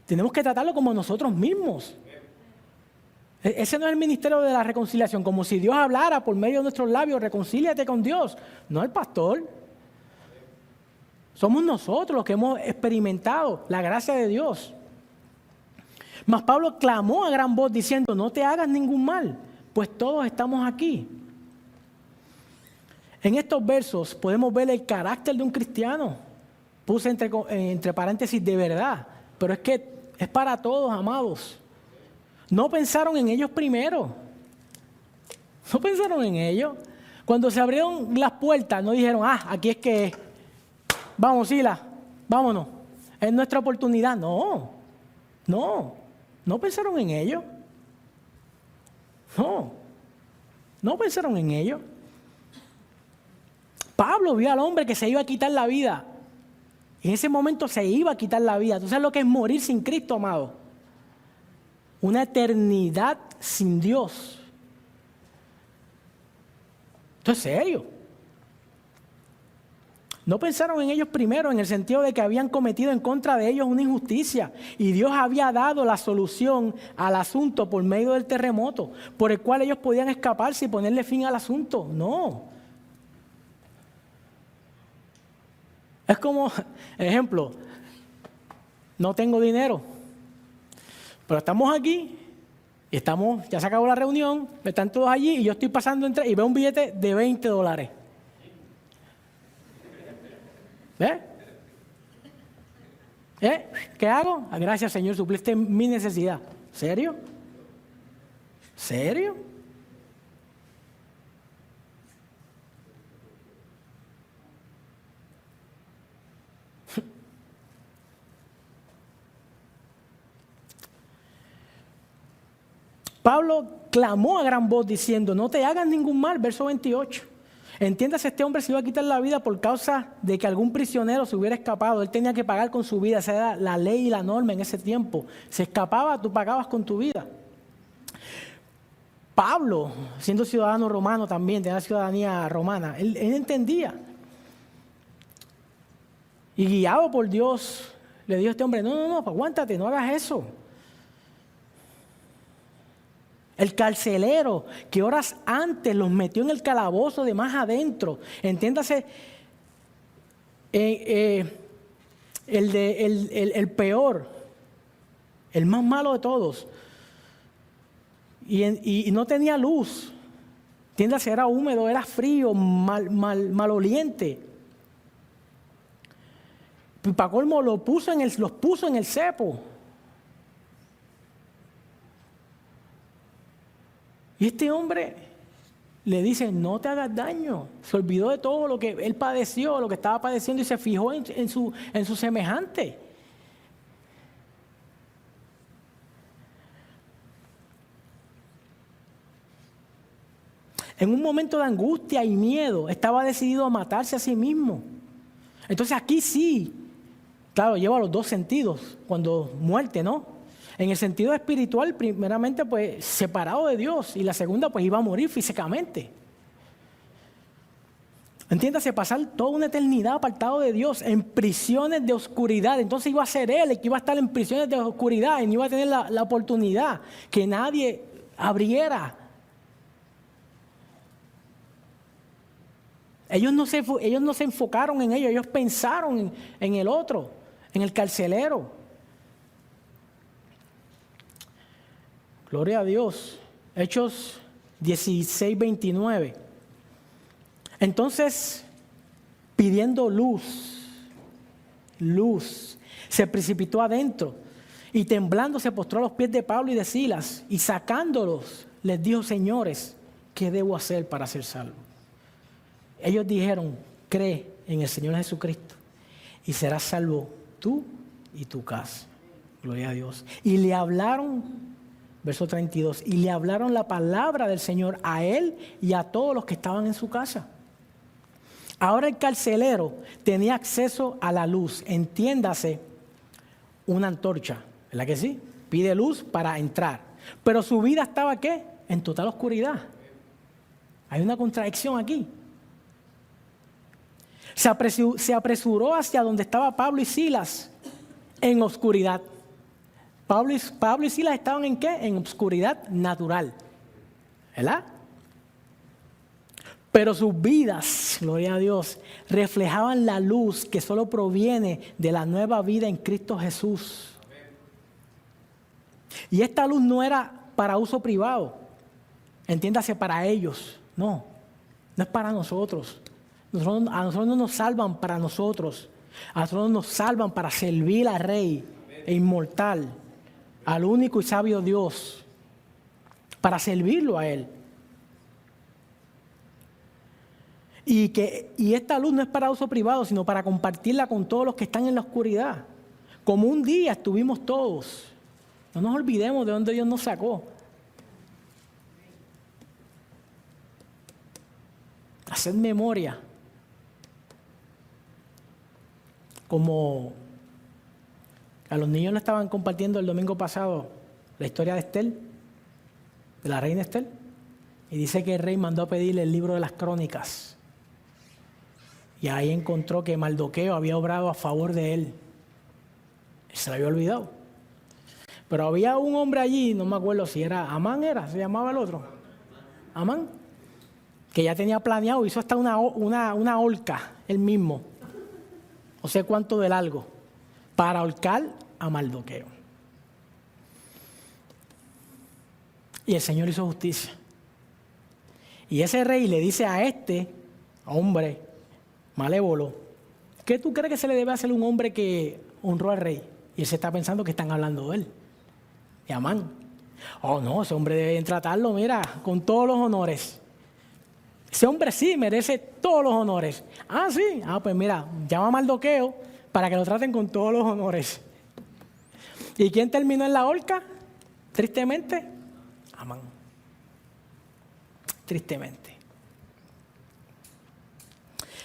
Tenemos que tratarlo como nosotros mismos. Ese no es el ministerio de la reconciliación, como si Dios hablara por medio de nuestros labios, reconcíliate con Dios. No el pastor. Somos nosotros los que hemos experimentado la gracia de Dios. Mas Pablo clamó a gran voz diciendo, no te hagas ningún mal, pues todos estamos aquí. En estos versos podemos ver el carácter de un cristiano. Puse entre paréntesis de verdad, pero es que es para todos, amados. No pensaron en ellos primero. No pensaron en ellos. Cuando se abrieron las puertas, no dijeron, aquí es que es. Vamos, Sila, vámonos. Es nuestra oportunidad. No pensaron en ello. No pensaron en ello. Pablo vio al hombre que se iba a quitar la vida. En ese momento se iba a quitar la vida. ¿Tú sabes lo que es morir sin Cristo, amado? Una eternidad sin Dios. Esto es serio. No pensaron en ellos primero en el sentido de que habían cometido en contra de ellos una injusticia y Dios había dado la solución al asunto por medio del terremoto, por el cual ellos podían escaparse y ponerle fin al asunto. No. Es como, ejemplo, no tengo dinero, pero estamos aquí y ya se acabó la reunión, están todos allí y yo estoy pasando entre y veo un billete de $20. ¿Ves? ¿Qué hago? Gracias, Señor, supliste mi necesidad. ¿Serio? ¿Serio? Pablo clamó a gran voz diciendo, no te hagas ningún mal, verso 28. Entiéndase, este hombre se iba a quitar la vida por causa de que algún prisionero se hubiera escapado. Él tenía que pagar con su vida, esa era la ley y la norma en ese tiempo. Se escapaba, tú pagabas con tu vida. Pablo, siendo ciudadano romano también, tenía ciudadanía romana, él entendía. Y guiado por Dios, le dijo a este hombre, no, aguántate, no hagas eso. El carcelero que horas antes los metió en el calabozo de más adentro. Entiéndase, el peor, el más malo de todos. Y no tenía luz. Entiéndase, era húmedo, era frío, maloliente. Y para colmo los puso en el cepo. Y este hombre le dice, no te hagas daño. Se olvidó de todo lo que él padeció, lo que estaba padeciendo y se fijó en su semejante. En un momento de angustia y miedo, estaba decidido a matarse a sí mismo. Entonces aquí sí, claro, lleva los dos sentidos, cuando muerte, ¿no? En el sentido espiritual, primeramente, pues, separado de Dios. Y la segunda, pues, iba a morir físicamente. Entiéndase, pasar toda una eternidad apartado de Dios, en prisiones de oscuridad. Entonces iba a ser él el que iba a estar en prisiones de oscuridad y no iba a tener la oportunidad que nadie abriera. Ellos no se enfocaron en ello, ellos pensaron en el otro, en el carcelero. Gloria a Dios. Hechos 16:29. Entonces, pidiendo luz, se precipitó adentro y temblando se postró a los pies de Pablo y de Silas y sacándolos les dijo, señores, ¿qué debo hacer para ser salvo? Ellos dijeron, cree en el Señor Jesucristo y serás salvo tú y tu casa. Gloria a Dios. Y le hablaron, verso 32, y le hablaron la palabra del Señor a él y a todos los que estaban en su casa. Ahora el carcelero tenía acceso a la luz, entiéndase, una antorcha, ¿verdad que sí? Pide luz para entrar, pero su vida estaba, ¿qué? En total oscuridad. Hay una contradicción aquí. Se apresuró hacia donde estaba Pablo y Silas en oscuridad. Pablo y Silas estaban ¿en qué? En oscuridad natural, ¿verdad? Pero sus vidas, gloria a Dios, reflejaban la luz que solo proviene de la nueva vida en Cristo Jesús. Y esta luz no era para uso privado, entiéndase, para ellos, no es para nosotros. A nosotros no nos salvan para nosotros, a nosotros nos salvan para servir al Rey e inmortal, al único y sabio Dios, para servirlo a Él. Y esta luz no es para uso privado, sino para compartirla con todos los que están en la oscuridad. Como un día estuvimos todos. No nos olvidemos de dónde Dios nos sacó. Haced memoria como a los niños le estaban compartiendo el domingo pasado la historia de Estel, de la reina Estel, y dice que el rey mandó a pedirle el libro de las crónicas. Y ahí encontró que Mardoqueo había obrado a favor de él. Se lo había olvidado. Pero había un hombre allí, no me acuerdo si era Amán, se llamaba el otro. Amán, que ya tenía planeado, hizo hasta una horca, él mismo. No sé cuánto de largo, para ahorcar a Mardoqueo. Y el Señor hizo justicia. Y ese rey le dice a este hombre malévolo, ¿qué tú crees que se le debe hacer a un hombre que honró al rey? Y él se está pensando que están hablando de él, de Amán. Oh no, ese hombre debe tratarlo, mira, con todos los honores. Ese hombre sí merece todos los honores. Ah, sí, pues mira, llama a Mardoqueo para que lo traten con todos los honores. ¿Y quién terminó en la horca? Tristemente, Amán. Tristemente.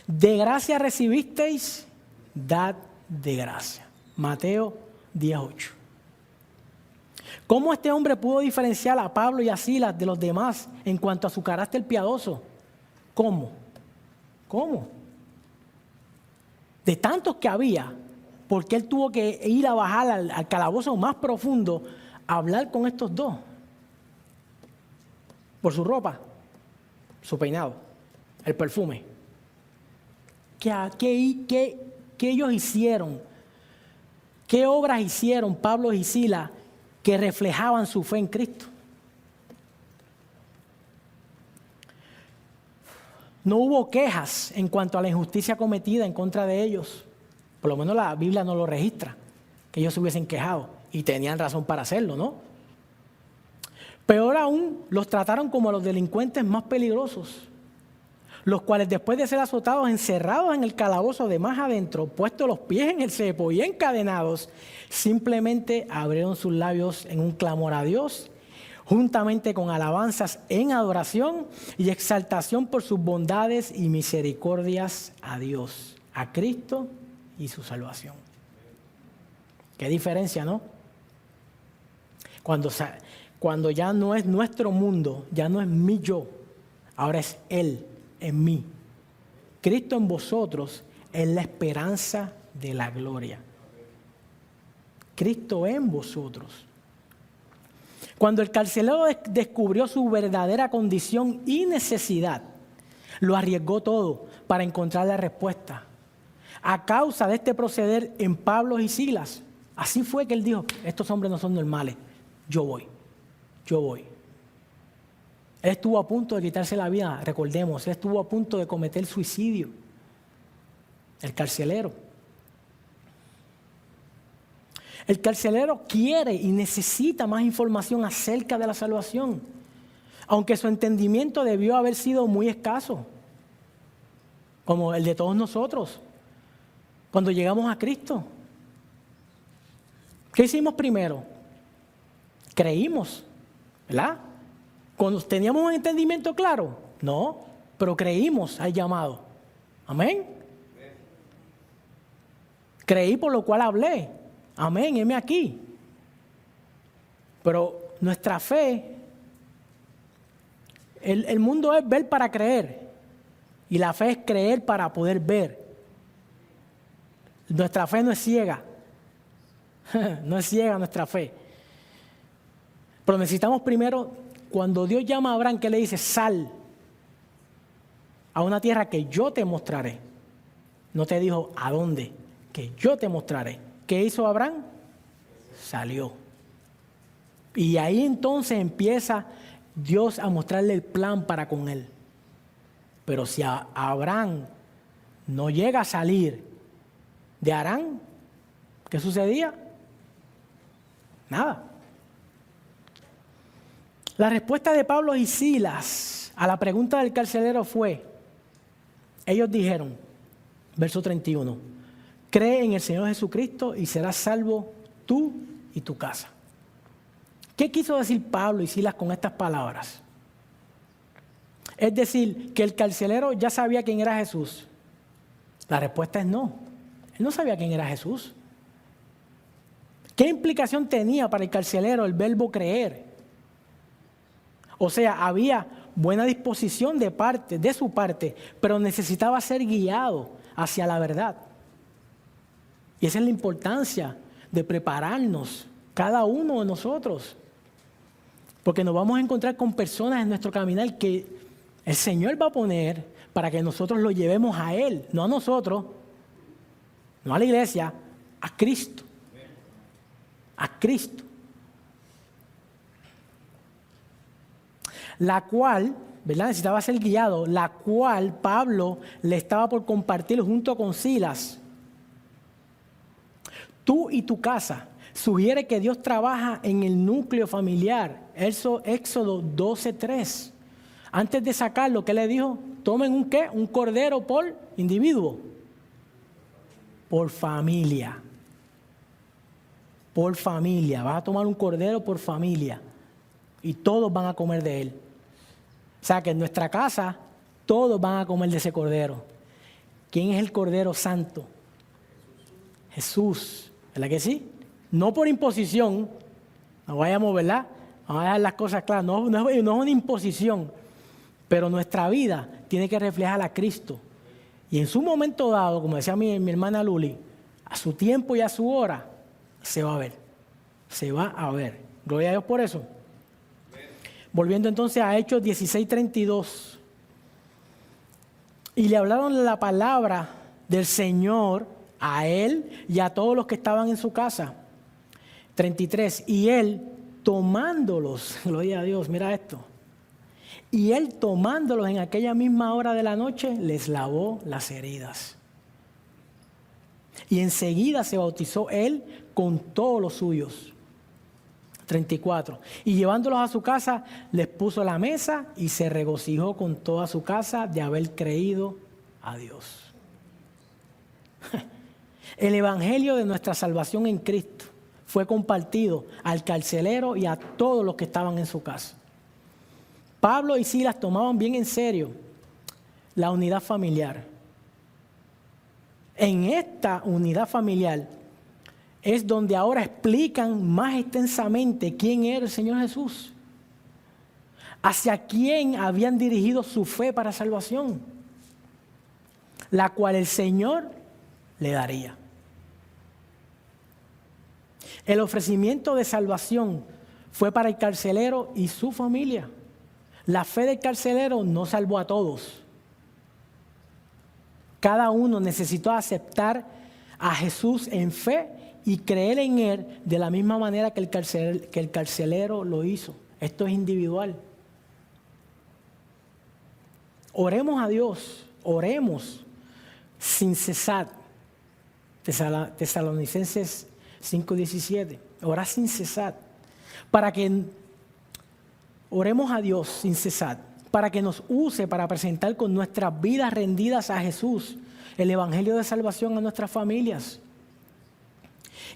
De gracia recibisteis, dad de gracia. Mateo 10:8. ¿Cómo este hombre pudo diferenciar a Pablo y a Silas de los demás en cuanto a su carácter piadoso? ¿Cómo? De tantos que había, porque él tuvo que ir a bajar al calabozo más profundo a hablar con estos dos. Por su ropa, su peinado, el perfume. ¿Qué ellos hicieron? ¿Qué obras hicieron Pablo y Silas que reflejaban su fe en Cristo? No hubo quejas en cuanto a la injusticia cometida en contra de ellos. Por lo menos la Biblia no lo registra, que ellos se hubiesen quejado. Y tenían razón para hacerlo, ¿no? Peor aún, los trataron como a los delincuentes más peligrosos, los cuales después de ser azotados, encerrados en el calabozo de más adentro, puestos los pies en el cepo y encadenados, simplemente abrieron sus labios en un clamor a Dios, juntamente con alabanzas en adoración y exaltación por sus bondades y misericordias a Dios, a Cristo y su salvación. Qué diferencia, ¿no? Cuando ya no es nuestro mundo, ya no es mi yo, ahora es Él en mí. Cristo en vosotros es la esperanza de la gloria. Cristo en vosotros. Cuando el carcelero descubrió su verdadera condición y necesidad, lo arriesgó todo para encontrar la respuesta. A causa de este proceder en Pablo y Silas, así fue que él dijo, estos hombres no son normales, yo voy. Él estuvo a punto de quitarse la vida, recordemos, él estuvo a punto de cometer suicidio, el carcelero. El carcelero quiere y necesita más información acerca de la salvación, aunque su entendimiento debió haber sido muy escaso, como el de todos nosotros, cuando llegamos a Cristo. ¿Qué hicimos primero? Creímos, ¿verdad? Cuando teníamos un entendimiento claro, no, pero creímos al llamado. Amén. Creí por lo cual hablé. Amén, heme aquí. Pero nuestra fe, el mundo es ver para creer. Y la fe es creer para poder ver. Nuestra fe no es ciega. No es ciega nuestra fe. Pero necesitamos primero, cuando Dios llama a Abraham, que le dice, sal a una tierra que yo te mostraré. No te dijo a dónde, que yo te mostraré. ¿Qué hizo Abraham? Salió. Y ahí entonces empieza Dios a mostrarle el plan para con él. Pero si Abraham no llega a salir de Harán, ¿qué sucedía? Nada. La respuesta de Pablo y Silas a la pregunta del carcelero fue, ellos dijeron, verso 31, cree en el Señor Jesucristo y serás salvo tú y tu casa. ¿Qué quiso decir Pablo y Silas con estas palabras? Es decir, que el carcelero ya sabía quién era Jesús. La respuesta es no. Él no sabía quién era Jesús. ¿Qué implicación tenía para el carcelero el verbo creer? O sea, había buena disposición de su parte, pero necesitaba ser guiado hacia la verdad. Y esa es la importancia de prepararnos, cada uno de nosotros. Porque nos vamos a encontrar con personas en nuestro caminar que el Señor va a poner para que nosotros lo llevemos a Él, no a nosotros, no a la iglesia, a Cristo. A Cristo. La cual, ¿verdad? Necesitaba ser guiado, la cual Pablo le estaba por compartir junto con Silas. Tú y tu casa. Sugiere que Dios trabaja en el núcleo familiar. Éxodo 12:3. Antes de sacarlo, ¿qué le dijo? Tomen un ¿qué? Un cordero por individuo. Por familia. Por familia. Vas a tomar un cordero por familia. Y todos van a comer de él. O sea que en nuestra casa todos van a comer de ese cordero. ¿Quién es el cordero santo? Jesús. ¿Verdad que sí? No por imposición. No vayamos, ¿verdad? Vamos a dejar las cosas claras. No es una imposición. Pero nuestra vida tiene que reflejar a Cristo. Y en su momento dado, como decía mi hermana Luli, a su tiempo y a su hora, se va a ver. Se va a ver. Gloria a Dios por eso. Volviendo entonces a Hechos 16:32. Y le hablaron la palabra del Señor a él y a todos los que estaban en su casa. 33. Y él tomándolos, gloria a Dios, mira esto. Y él tomándolos en aquella misma hora de la noche, les lavó las heridas. Y enseguida se bautizó él con todos los suyos. 34. Y llevándolos a su casa, les puso la mesa y se regocijó con toda su casa de haber creído a Dios. El evangelio de nuestra salvación en Cristo fue compartido al carcelero y a todos los que estaban en su casa. Pablo y Silas tomaban bien en serio la unidad familiar. En esta unidad familiar es donde ahora explican más extensamente quién era el Señor Jesús, hacia quién habían dirigido su fe para salvación, la cual el Señor le daría. El ofrecimiento de salvación fue para el carcelero y su familia. La fe del carcelero no salvó a todos. Cada uno necesitó aceptar a Jesús en fe y creer en Él de la misma manera que el carcelero lo hizo. Esto es individual. Oremos a Dios, oremos sin cesar. Tesalonicenses 5:17. Orar sin cesar. Oremos a Dios sin cesar, para que nos use para presentar con nuestras vidas rendidas a Jesús el evangelio de salvación a nuestras familias.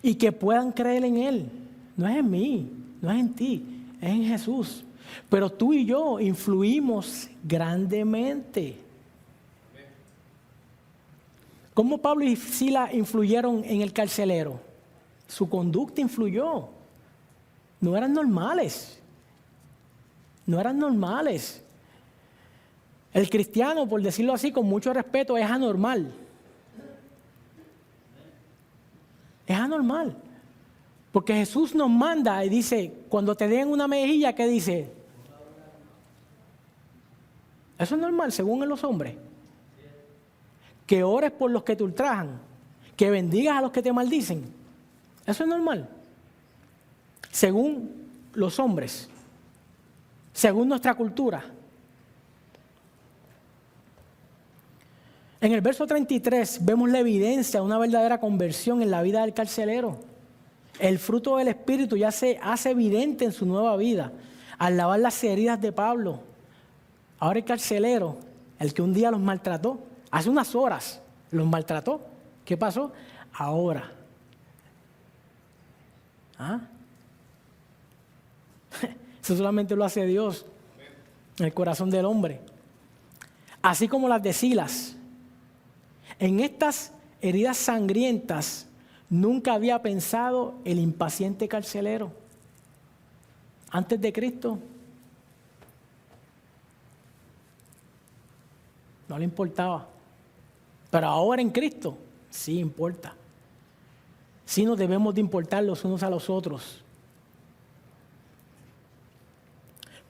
Y que puedan creer en Él. No es en mí, no es en ti, es en Jesús. Pero tú y yo influimos grandemente. ¿Cómo Pablo y Silas influyeron en el carcelero? Su conducta influyó. No eran normales. No eran normales. El cristiano, por decirlo así, con mucho respeto, es anormal. Es anormal. Porque Jesús nos manda y dice, cuando te den una mejilla, ¿qué dice? Eso es normal, según los hombres. Que ores por los que te ultrajan, que bendigas a los que te maldicen. Eso es normal. Según los hombres, según nuestra cultura. En el verso 33 vemos la evidencia de una verdadera conversión en la vida del carcelero. El fruto del Espíritu ya se hace evidente en su nueva vida al lavar las heridas de Pablo. Ahora el carcelero, el que un día los maltrató, hace unas horas los maltrató. ¿Qué pasó? Ahora. Eso solamente lo hace Dios en el corazón del hombre. Así como las de Silas. En estas heridas sangrientas nunca había pensado el impaciente carcelero. Antes de Cristo, no le importaba. Pero ahora en Cristo, sí importa. Sí nos debemos de importar los unos a los otros.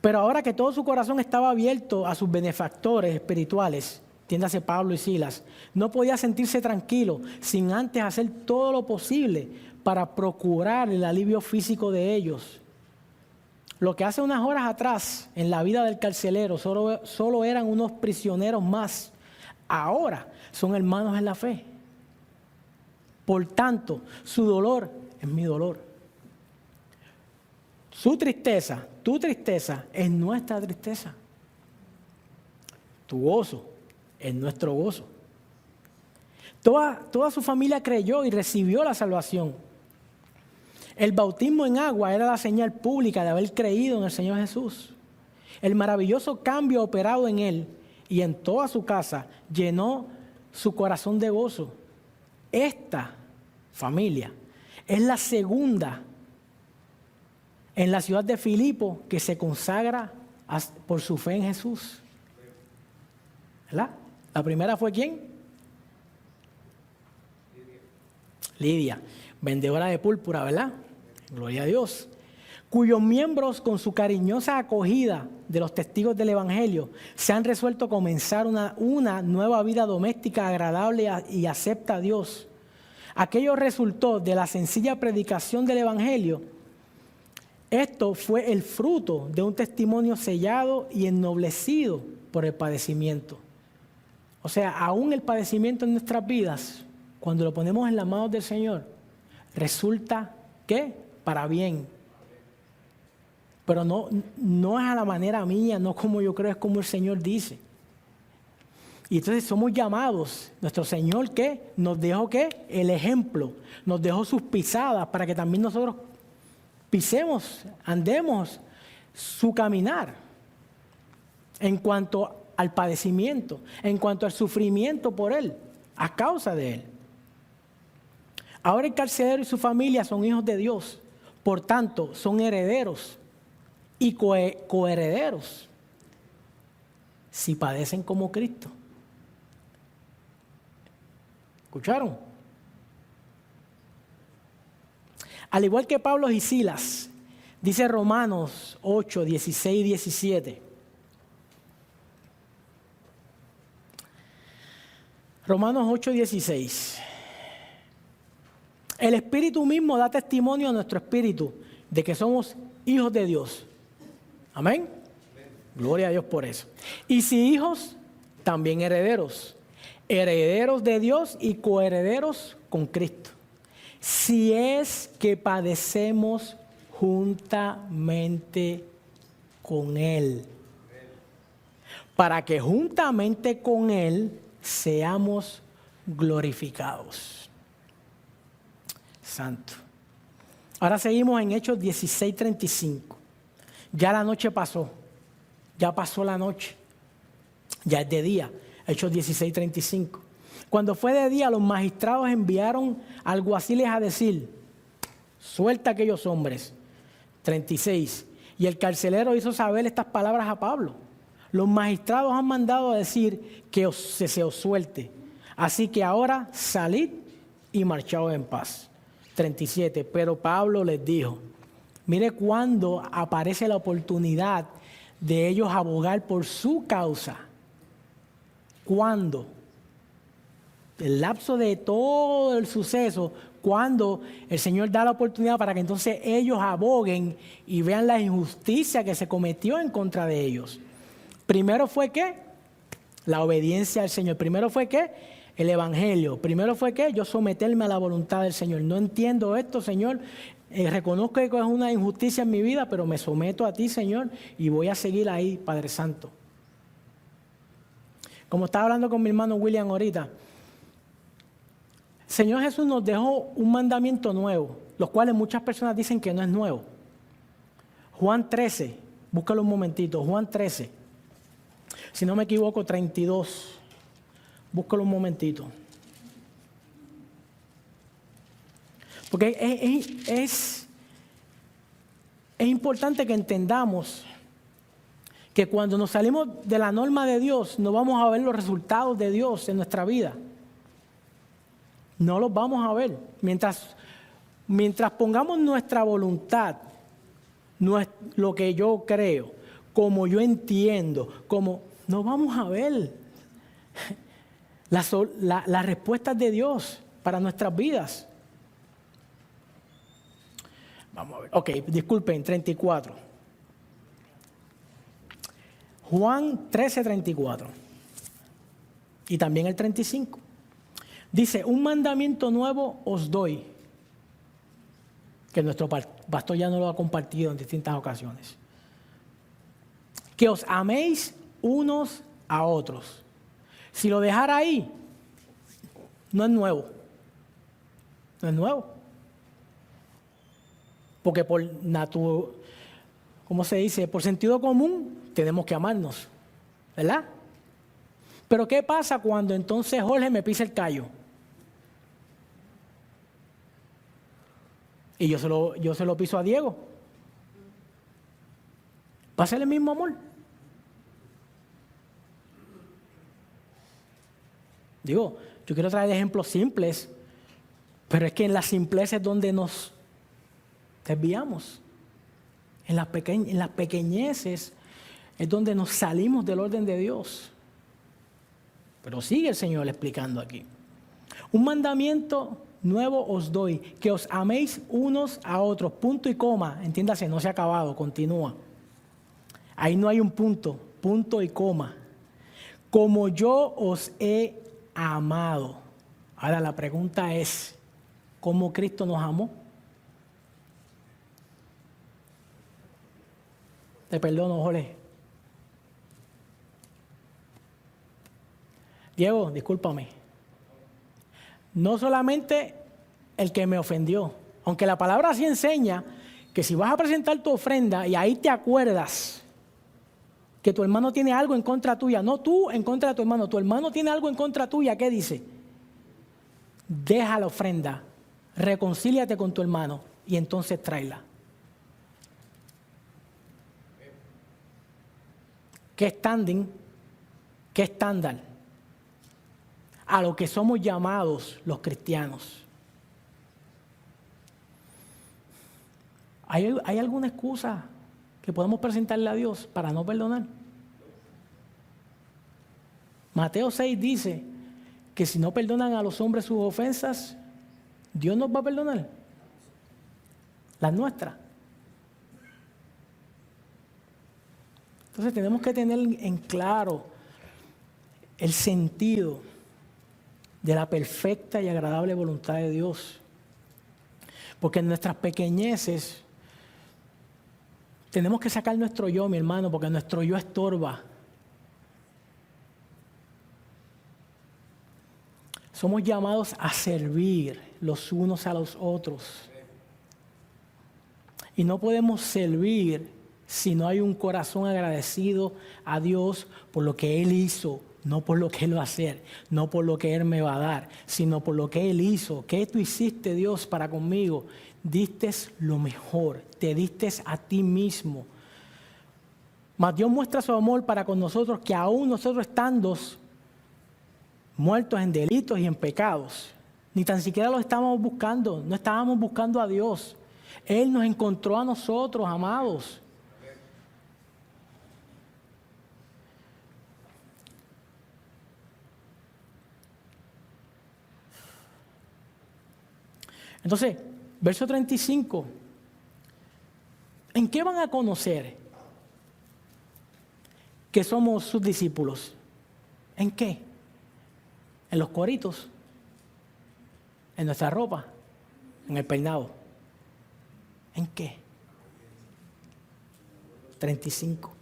Pero ahora que todo su corazón estaba abierto a sus benefactores espirituales, entiéndase Pablo y Silas, no podía sentirse tranquilo sin antes hacer todo lo posible para procurar el alivio físico de ellos. Lo que hace unas horas atrás en la vida del carcelero solo eran unos prisioneros más. Ahora son hermanos en la fe. Por tanto, su dolor es mi dolor. Su tristeza, tu tristeza es nuestra tristeza. Tu gozo es nuestro gozo. Toda su familia creyó y recibió la salvación. El bautismo en agua era la señal pública de haber creído en el Señor Jesús. El maravilloso cambio operado en él y en toda su casa llenó su corazón de gozo. Esta familia es la segunda en la ciudad de Filipo que se consagra por su fe en Jesús. ¿Verdad? La primera fue ¿quién? Lidia, vendedora de púrpura, ¿verdad? Gloria a Dios. Cuyos miembros, con su cariñosa acogida de los testigos del Evangelio, se han resuelto comenzar una nueva vida doméstica agradable y acepta a Dios. Aquello resultó de la sencilla predicación del Evangelio. Esto fue el fruto de un testimonio sellado y ennoblecido por el padecimiento. O sea, aún el padecimiento en nuestras vidas, cuando lo ponemos en las manos del Señor, resulta ¿qué? Para bien. Pero no es a la manera mía, no como yo creo, es como el Señor dice. Y entonces somos llamados, nuestro Señor ¿qué? Nos dejó ¿qué? El ejemplo, nos dejó sus pisadas para que también nosotros pisemos, andemos su caminar en cuanto al padecimiento, en cuanto al sufrimiento por Él, a causa de Él. Ahora el carcelero y su familia son hijos de Dios, por tanto son herederos y coherederos si padecen como Cristo. ¿Escucharon? Al igual que Pablo y Silas, dice Romanos 8, 16 y 17. Romanos 8, 16. El Espíritu mismo da testimonio a nuestro espíritu de que somos hijos de Dios. Amén. Gloria a Dios por eso. Y si hijos, también herederos. Herederos de Dios y coherederos con Cristo. Si es que padecemos juntamente con Él. Para que juntamente con Él seamos glorificados. Santo. Ahora seguimos en Hechos 16:35. Ya la noche pasó. Ya pasó la noche. Ya es de día. Hechos 16:35. Cuando fue de día, los magistrados enviaron alguaciles a decir: suelta a aquellos hombres. 36. Y el carcelero hizo saber estas palabras a Pablo. Los magistrados han mandado a decir que se os suelte. Así que ahora salid y marchaos en paz. 37. Pero Pablo les dijo: mire cuando aparece la oportunidad de ellos abogar por su causa. ¿Cuándo? El lapso de todo el suceso, cuando el Señor da la oportunidad para que entonces ellos aboguen y vean la injusticia que se cometió en contra de ellos. Primero fue ¿qué? La obediencia al Señor. Primero fue ¿qué? El Evangelio. Primero fue ¿qué? Yo someterme a la voluntad del Señor. No entiendo esto, Señor. Reconozco que es una injusticia en mi vida, pero me someto a ti, Señor, y voy a seguir ahí, Padre Santo. Como estaba hablando con mi hermano William ahorita, Señor Jesús nos dejó un mandamiento nuevo, los cuales muchas personas dicen que no es nuevo. Juan 13, búscalo un momentito, Juan 13, si no me equivoco 32, búscalo un momentito. Porque es importante que entendamos que cuando nos salimos de la norma de Dios, no vamos a ver los resultados de Dios en nuestra vida. No los vamos a ver. Mientras pongamos nuestra voluntad, lo que yo creo, como yo entiendo, no vamos a ver las respuestas de Dios para nuestras vidas. Vamos a ver. Ok, disculpen, 34. Juan 13:34. Y también el 35. Dice, un mandamiento nuevo os doy, que nuestro pastor ya nos lo ha compartido en distintas ocasiones. Que os améis unos a otros. Si lo dejara ahí, no es nuevo. No es nuevo. Porque ¿cómo se dice? Por sentido común, tenemos que amarnos. ¿Verdad? Pero ¿qué pasa cuando entonces Jorge me pisa el callo? Y yo se lo piso a Diego. ¿Va a ser el mismo amor? Digo, yo quiero traer ejemplos simples, pero es que en la simpleza es donde nos desviamos. En las pequeñeces es donde nos salimos del orden de Dios. Pero sigue el Señor explicando aquí. Un mandamiento nuevo os doy, que os améis unos a otros. Punto y coma. Entiéndase, no se ha acabado, continúa. Ahí no hay un punto y coma. Como yo os he amado. Ahora la pregunta es, ¿cómo Cristo nos amó? Te perdono, Jorge. Diego, discúlpame. No solamente el que me ofendió, aunque la palabra así enseña que si vas a presentar tu ofrenda y ahí te acuerdas que tu hermano tiene algo en contra tuya, no tú en contra de tu hermano tiene algo en contra tuya, ¿qué dice? Deja la ofrenda, reconcíliate con tu hermano y entonces tráela. ¿Qué standing? ¿Qué estándar? A lo que somos llamados los cristianos. ¿Hay alguna excusa que podamos presentarle a Dios para no perdonar? Mateo 6 dice que si no perdonan a los hombres sus ofensas, Dios nos va a perdonar las nuestras. Entonces tenemos que tener en claro el sentido de la perfecta y agradable voluntad de Dios. Porque en nuestras pequeñeces tenemos que sacar nuestro yo, mi hermano, porque nuestro yo estorba. Somos llamados a servir los unos a los otros. Y no podemos servir si no hay un corazón agradecido a Dios por lo que Él hizo, no por lo que Él va a hacer, no por lo que Él me va a dar, sino por lo que Él hizo. ¿Qué tú hiciste, Dios, para conmigo? Diste lo mejor, te diste a ti mismo. Mas Dios muestra su amor para con nosotros, que aún nosotros estando muertos en delitos y en pecados, ni tan siquiera lo estábamos buscando, no estábamos buscando a Dios. Él nos encontró a nosotros, amados. Entonces, verso 35. ¿En qué van a conocer que somos sus discípulos? ¿En qué? En los cueritos, en nuestra ropa, en el peinado. ¿En qué? 35.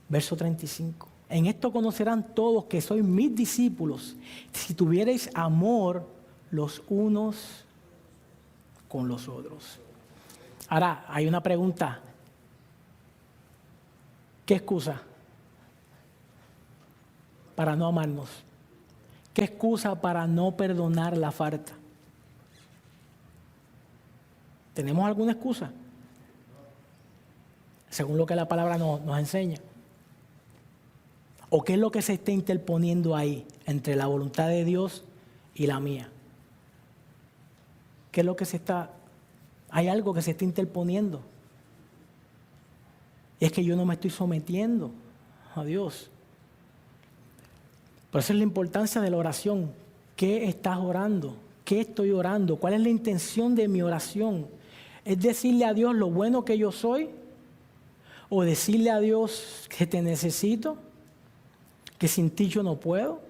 Verso 35. En esto conocerán todos que sois mis discípulos, si tuviereis amor los unos con los otros. Ahora, hay una pregunta. ¿Qué excusa para no amarnos? ¿Qué excusa para no perdonar la falta? ¿Tenemos alguna excusa? Según lo que la palabra nos enseña. ¿O qué es lo que se está interponiendo ahí entre la voluntad de Dios y la mía? ¿Qué es lo que hay algo que se está interponiendo? Y es que yo no me estoy sometiendo a Dios. Por eso es la importancia de la oración. ¿Qué estás orando? ¿Qué estoy orando? ¿Cuál es la intención de mi oración? ¿Es decirle a Dios lo bueno que yo soy? ¿O decirle a Dios que te necesito? ¿Que sin ti yo no puedo?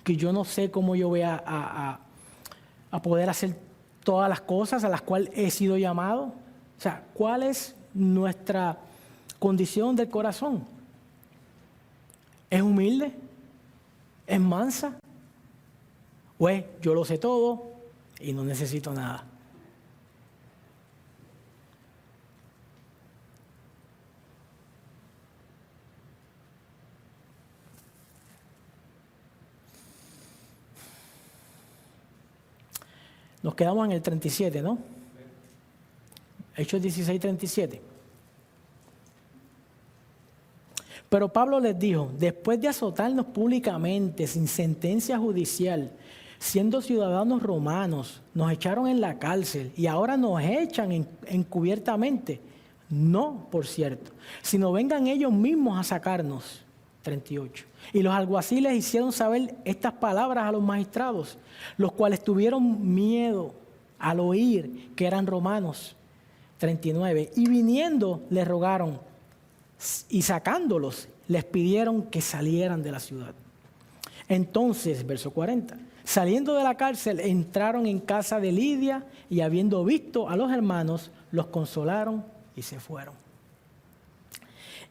¿Que yo no sé cómo yo voy a poder hacer todas las cosas a las cuales he sido llamado? O sea, ¿cuál es nuestra condición del corazón? ¿Es humilde? ¿Es mansa? ¿O es yo lo sé todo y no necesito nada? Nos quedamos en el 37, ¿no? Hechos 16, 37. Pero Pablo les dijo, después de azotarnos públicamente, sin sentencia judicial, siendo ciudadanos romanos, nos echaron en la cárcel y ahora nos echan encubiertamente. No, por cierto, sino vengan ellos mismos a sacarnos. 38. Y los alguaciles hicieron saber estas palabras a los magistrados, los cuales tuvieron miedo al oír que eran romanos. 39. Y viniendo les rogaron y sacándolos les pidieron que salieran de la ciudad. Entonces, verso 40, saliendo de la cárcel entraron en casa de Lidia y habiendo visto a los hermanos, los consolaron y se fueron.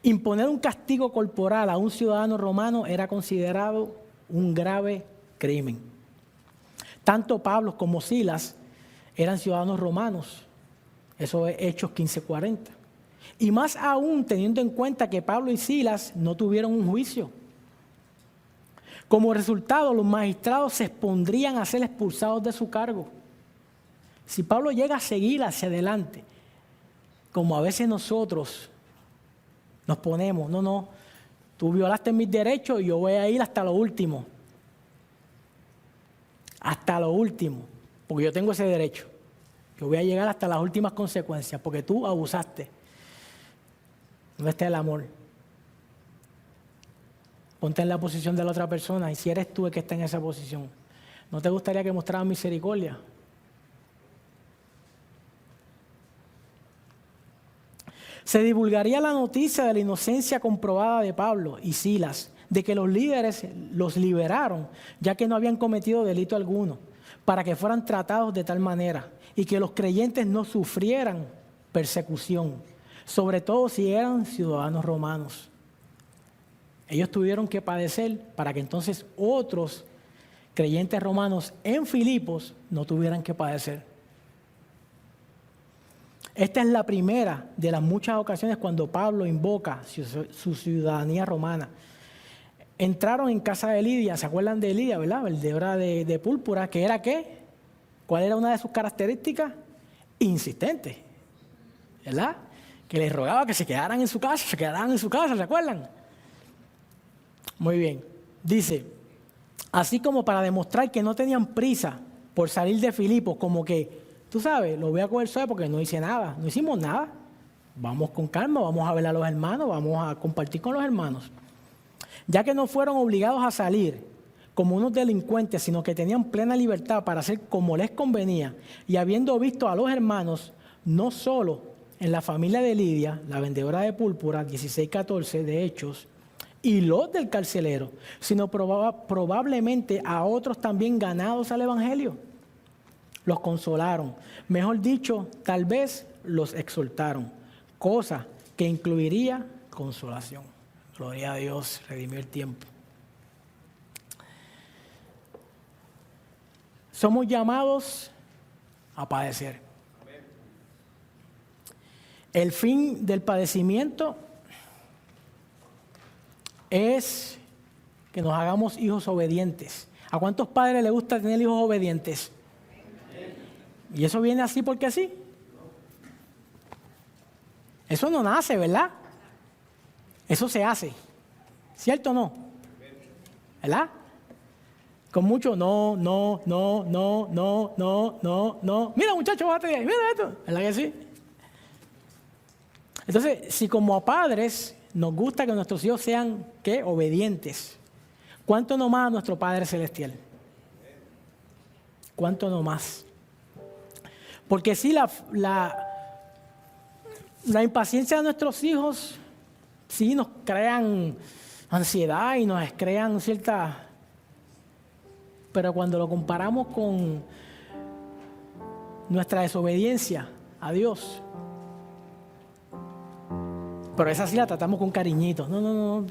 Imponer un castigo corporal a un ciudadano romano era considerado un grave crimen. Tanto Pablo como Silas eran ciudadanos romanos. Eso es Hechos 15:40. Y más aún teniendo en cuenta que Pablo y Silas no tuvieron un juicio. Como resultado, los magistrados se expondrían a ser expulsados de su cargo. Si Pablo llega a seguir hacia adelante, como a veces nosotros nos ponemos, no, tú violaste mis derechos y yo voy a ir hasta lo último. Hasta lo último, porque yo tengo ese derecho. Yo voy a llegar hasta las últimas consecuencias, porque tú abusaste. ¿Dónde está el amor? Ponte en la posición de la otra persona y si eres tú el que está en esa posición, ¿no te gustaría que mostraran misericordia? Se divulgaría la noticia de la inocencia comprobada de Pablo y Silas, de que los líderes los liberaron, ya que no habían cometido delito alguno, para que fueran tratados de tal manera y que los creyentes no sufrieran persecución, sobre todo si eran ciudadanos romanos. Ellos tuvieron que padecer para que entonces otros creyentes romanos en Filipos no tuvieran que padecer. Esta es la primera de las muchas ocasiones cuando Pablo invoca su ciudadanía romana. Entraron en casa de Lidia, ¿se acuerdan de Lidia, verdad? Vendedora de púrpura, ¿que era qué? ¿Cuál era una de sus características? Insistente, ¿verdad? Que les rogaba que se quedaran en su casa, ¿se acuerdan? Muy bien, dice, así como para demostrar que no tenían prisa por salir de Filipos, como que, tú sabes, lo voy a coger suave porque no hice nada, no hicimos nada. Vamos con calma, vamos a ver a los hermanos, vamos a compartir con los hermanos. Ya que no fueron obligados a salir como unos delincuentes, sino que tenían plena libertad para hacer como les convenía, y habiendo visto a los hermanos, no solo en la familia de Lidia, la vendedora de púrpura, 16:14 de Hechos, y los del carcelero, sino probablemente a otros también ganados al evangelio. Los consolaron, mejor dicho, tal vez los exhortaron, cosa que incluiría consolación. Gloria a Dios, redimió el tiempo. Somos llamados a padecer. El fin del padecimiento es que nos hagamos hijos obedientes. ¿A cuántos padres les gusta tener hijos obedientes? ¿Y eso viene así porque así? Eso no nace, ¿verdad? Eso se hace. ¿Cierto o no? ¿Verdad? Con mucho no. Mira, muchacho, bate de ahí, mira esto. ¿Verdad que sí? Entonces, si como padres nos gusta que nuestros hijos sean, ¿qué? Obedientes. ¿Cuánto no más a nuestro Padre Celestial? ¿Cuánto no más? Porque sí, la impaciencia de nuestros hijos, sí nos crean ansiedad y nos crean cierta... Pero cuando lo comparamos con nuestra desobediencia a Dios, pero esa sí la tratamos con cariñito. No.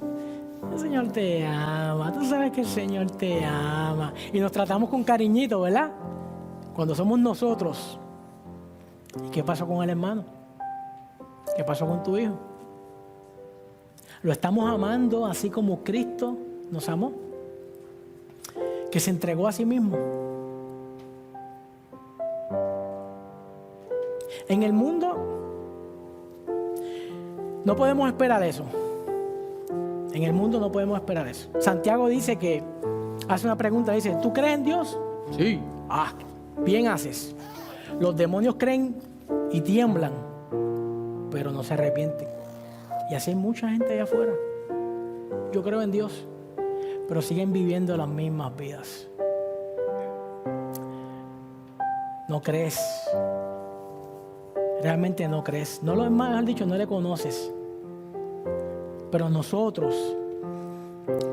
El Señor te ama, tú sabes que el Señor te ama. Y nos tratamos con cariñito, ¿verdad? Cuando somos nosotros. ¿Y qué pasó con el hermano? ¿Qué pasó con tu hijo? ¿Lo estamos amando así como Cristo nos amó? Que se entregó a sí mismo. En el mundo no podemos esperar eso. En el mundo no podemos esperar eso. Santiago dice que, hace una pregunta, dice, ¿tú crees en Dios? Sí. Ah, bien haces. Los demonios creen y tiemblan, pero no se arrepienten. Y así hay mucha gente allá afuera. Yo creo en Dios, pero siguen viviendo las mismas vidas. No crees. Realmente no crees. No lo es más dicho, no le conoces. Pero nosotros,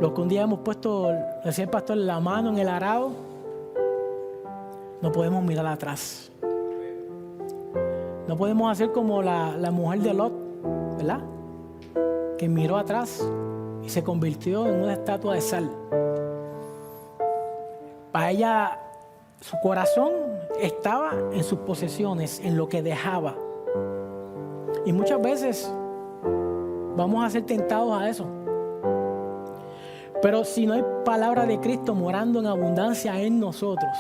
los que un día hemos puesto, decía el pastor, la mano en el arado, no podemos mirar atrás. No podemos hacer como la mujer de Lot, ¿verdad? Que miró atrás y se convirtió en una estatua de sal. Para ella, su corazón estaba en sus posesiones, en lo que dejaba. Y muchas veces vamos a ser tentados a eso. Pero si no hay palabra de Cristo morando en abundancia en nosotros,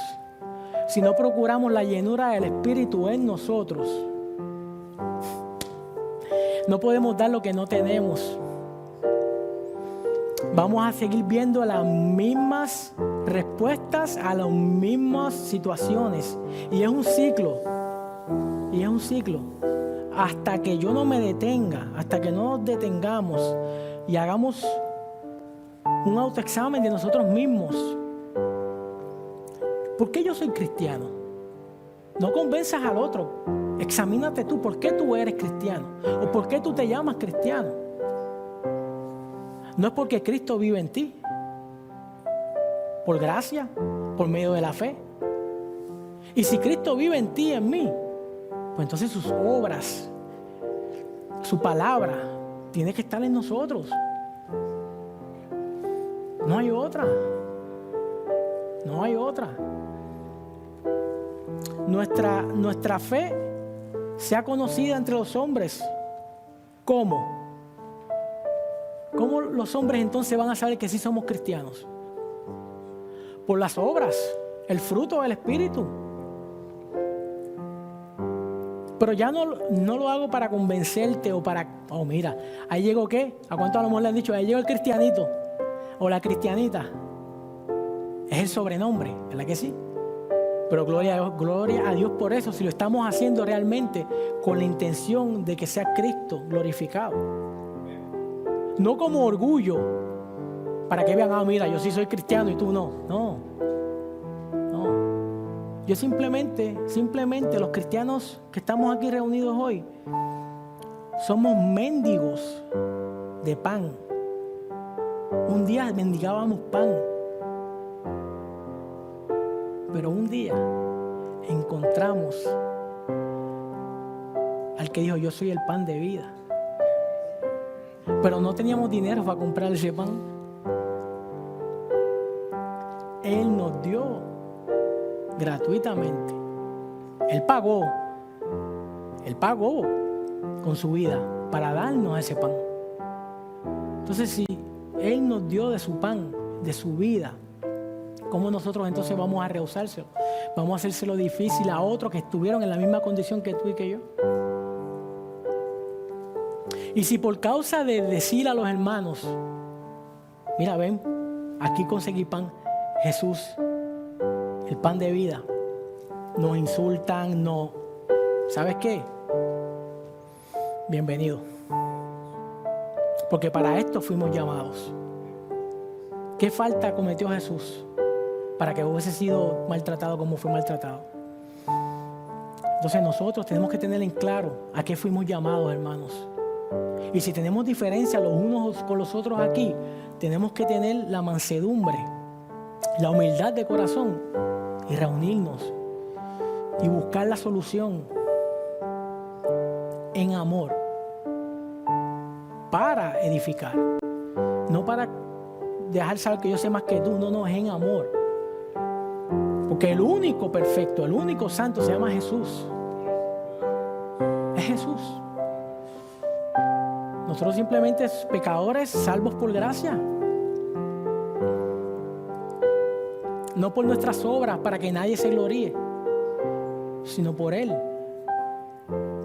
si no procuramos la llenura del Espíritu en nosotros, no podemos dar lo que no tenemos. Vamos a seguir viendo las mismas respuestas a las mismas situaciones. Y es un ciclo. Y es un ciclo. Hasta que yo no me detenga, hasta que no nos detengamos y hagamos un autoexamen de nosotros mismos. ¿Por qué yo soy cristiano? No convenzas al otro. Examínate tú. ¿Por qué tú eres cristiano? ¿O por qué tú te llamas cristiano? No es porque Cristo vive en ti. Por gracia, por medio de la fe. Y si Cristo vive en ti y en mí, pues entonces sus obras, su palabra, tiene que estar en nosotros. No hay otra. No hay otra. Nuestra fe sea conocida entre los hombres. ¿Cómo? ¿Cómo los hombres entonces van a saber que sí somos cristianos? Por las obras, el fruto del Espíritu. Pero ya no lo hago para convencerte o para... Oh, mira, ahí llegó ¿qué? ¿A cuánto a lo mejor le han dicho? Ahí llegó el cristianito o la cristianita. Es el sobrenombre, ¿verdad que sí? Pero gloria a Dios por eso, si lo estamos haciendo realmente con la intención de que sea Cristo glorificado. No como orgullo, para que vean, mira, yo sí soy cristiano y tú no. No. Yo simplemente los cristianos que estamos aquí reunidos hoy, somos mendigos de pan. Un día mendigábamos pan. Pero un día encontramos al que dijo, yo soy el pan de vida. Pero no teníamos dinero para comprar ese pan. Él nos dio gratuitamente. Él pagó con su vida para darnos ese pan. Entonces, si Él nos dio de su pan, de su vida, ¿cómo nosotros entonces vamos a rehusárselo? Vamos a hacérselo difícil a otros que estuvieron en la misma condición que tú y que yo. Y si por causa de decir a los hermanos, mira, ven, aquí conseguí pan, Jesús, el pan de vida, nos insultan, no, ¿sabes qué? Bienvenido. Porque para esto fuimos llamados. ¿Qué falta cometió Jesús para que hubiese sido maltratado como fue maltratado? Entonces nosotros tenemos que tener en claro a qué fuimos llamados, hermanos. Y si tenemos diferencia los unos con los otros aquí, tenemos que tener la mansedumbre, la humildad de corazón y reunirnos y buscar la solución en amor para edificar, no para dejar saber que yo sé más que tú, no, es en amor. Porque el único perfecto, el único santo se llama Jesús. Es Jesús. Nosotros simplemente pecadores salvos por gracia. No por nuestras obras para que nadie se gloríe, sino por Él.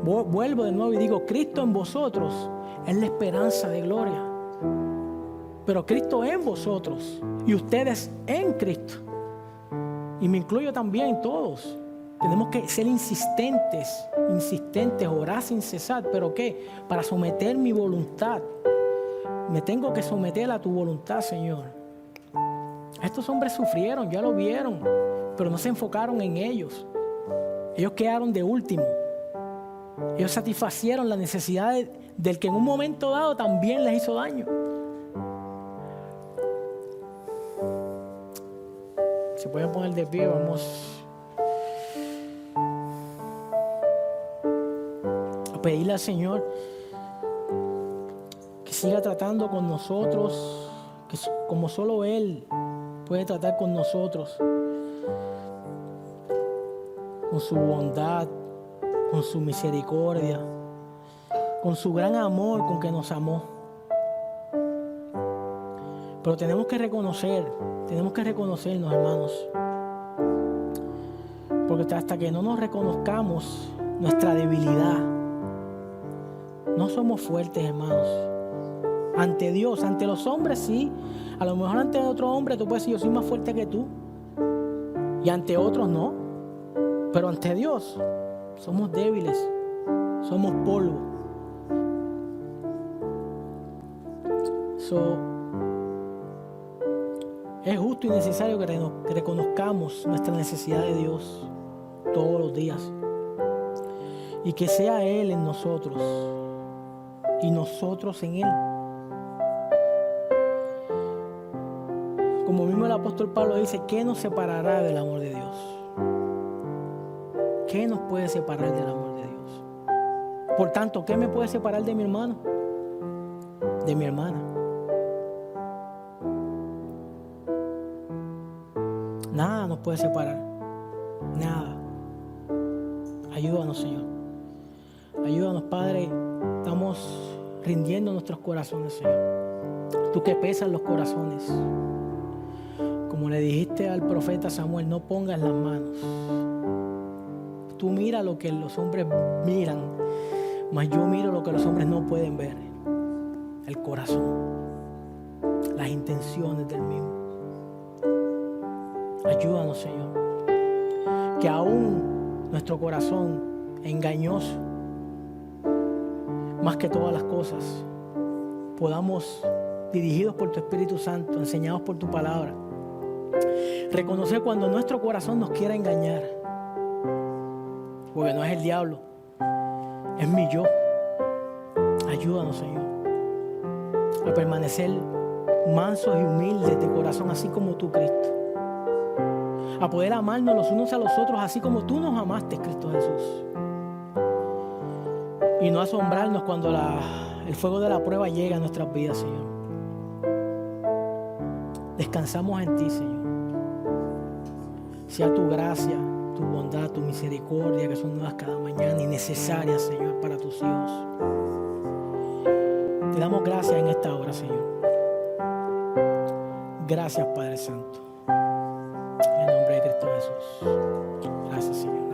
Vuelvo de nuevo y digo, Cristo en vosotros es la esperanza de gloria. Pero Cristo en vosotros y ustedes en Cristo. Y me incluyo también todos. Tenemos que ser insistentes, orar sin cesar. ¿Pero qué? Para someter mi voluntad. Me tengo que someter a tu voluntad, Señor. Estos hombres sufrieron, ya lo vieron, pero no se enfocaron en ellos. Ellos quedaron de último. Ellos satisfacieron la necesidad del que en un momento dado también les hizo daño. Se pueden poner de pie, vamos a pedirle al Señor que siga tratando con nosotros, que como solo Él puede tratar con nosotros, con su bondad, con su misericordia, con su gran amor con que nos amó. Pero tenemos que reconocernos, hermanos, porque hasta que no nos reconozcamos nuestra debilidad, no somos fuertes, hermanos. Ante Dios, ante los hombres sí, a lo mejor ante otro hombre tú puedes decir yo soy más fuerte que tú, y ante otros no, pero ante Dios somos débiles, somos polvo. Es justo y necesario que reconozcamos nuestra necesidad de Dios todos los días y que sea Él en nosotros y nosotros en Él. Como mismo el apóstol Pablo dice, ¿qué nos separará del amor de Dios? ¿Qué nos puede separar del amor de Dios? Por tanto, ¿qué me puede separar de mi hermano? De mi hermana. Nada nos puede separar. Nada. Ayúdanos, Señor. Ayúdanos, Padre. Estamos rindiendo nuestros corazones, Señor. Tú que pesas los corazones. Como le dijiste al profeta Samuel, no pongas las manos. Tú mira lo que los hombres miran, mas yo miro lo que los hombres no pueden ver. El corazón, las intenciones del mismo. Ayúdanos, Señor. Que aún nuestro corazón engañoso, más que todas las cosas, podamos, dirigidos por tu Espíritu Santo, enseñados por tu palabra, reconocer cuando nuestro corazón nos quiera engañar. Porque no es el diablo, es mi yo. Ayúdanos, Señor, a permanecer mansos y humildes de corazón, así como tú, Cristo. A poder amarnos los unos a los otros, así como tú nos amaste, Cristo Jesús. Y no asombrarnos cuando el fuego de la prueba llega a nuestras vidas, Señor. Descansamos en ti, Señor. Sea tu gracia, tu bondad, tu misericordia, que son nuevas cada mañana y necesarias, Señor, para tus hijos. Te damos gracias en esta hora, Señor. Gracias, Padre Santo. En el nombre de Cristo Jesús. Gracias, Señor.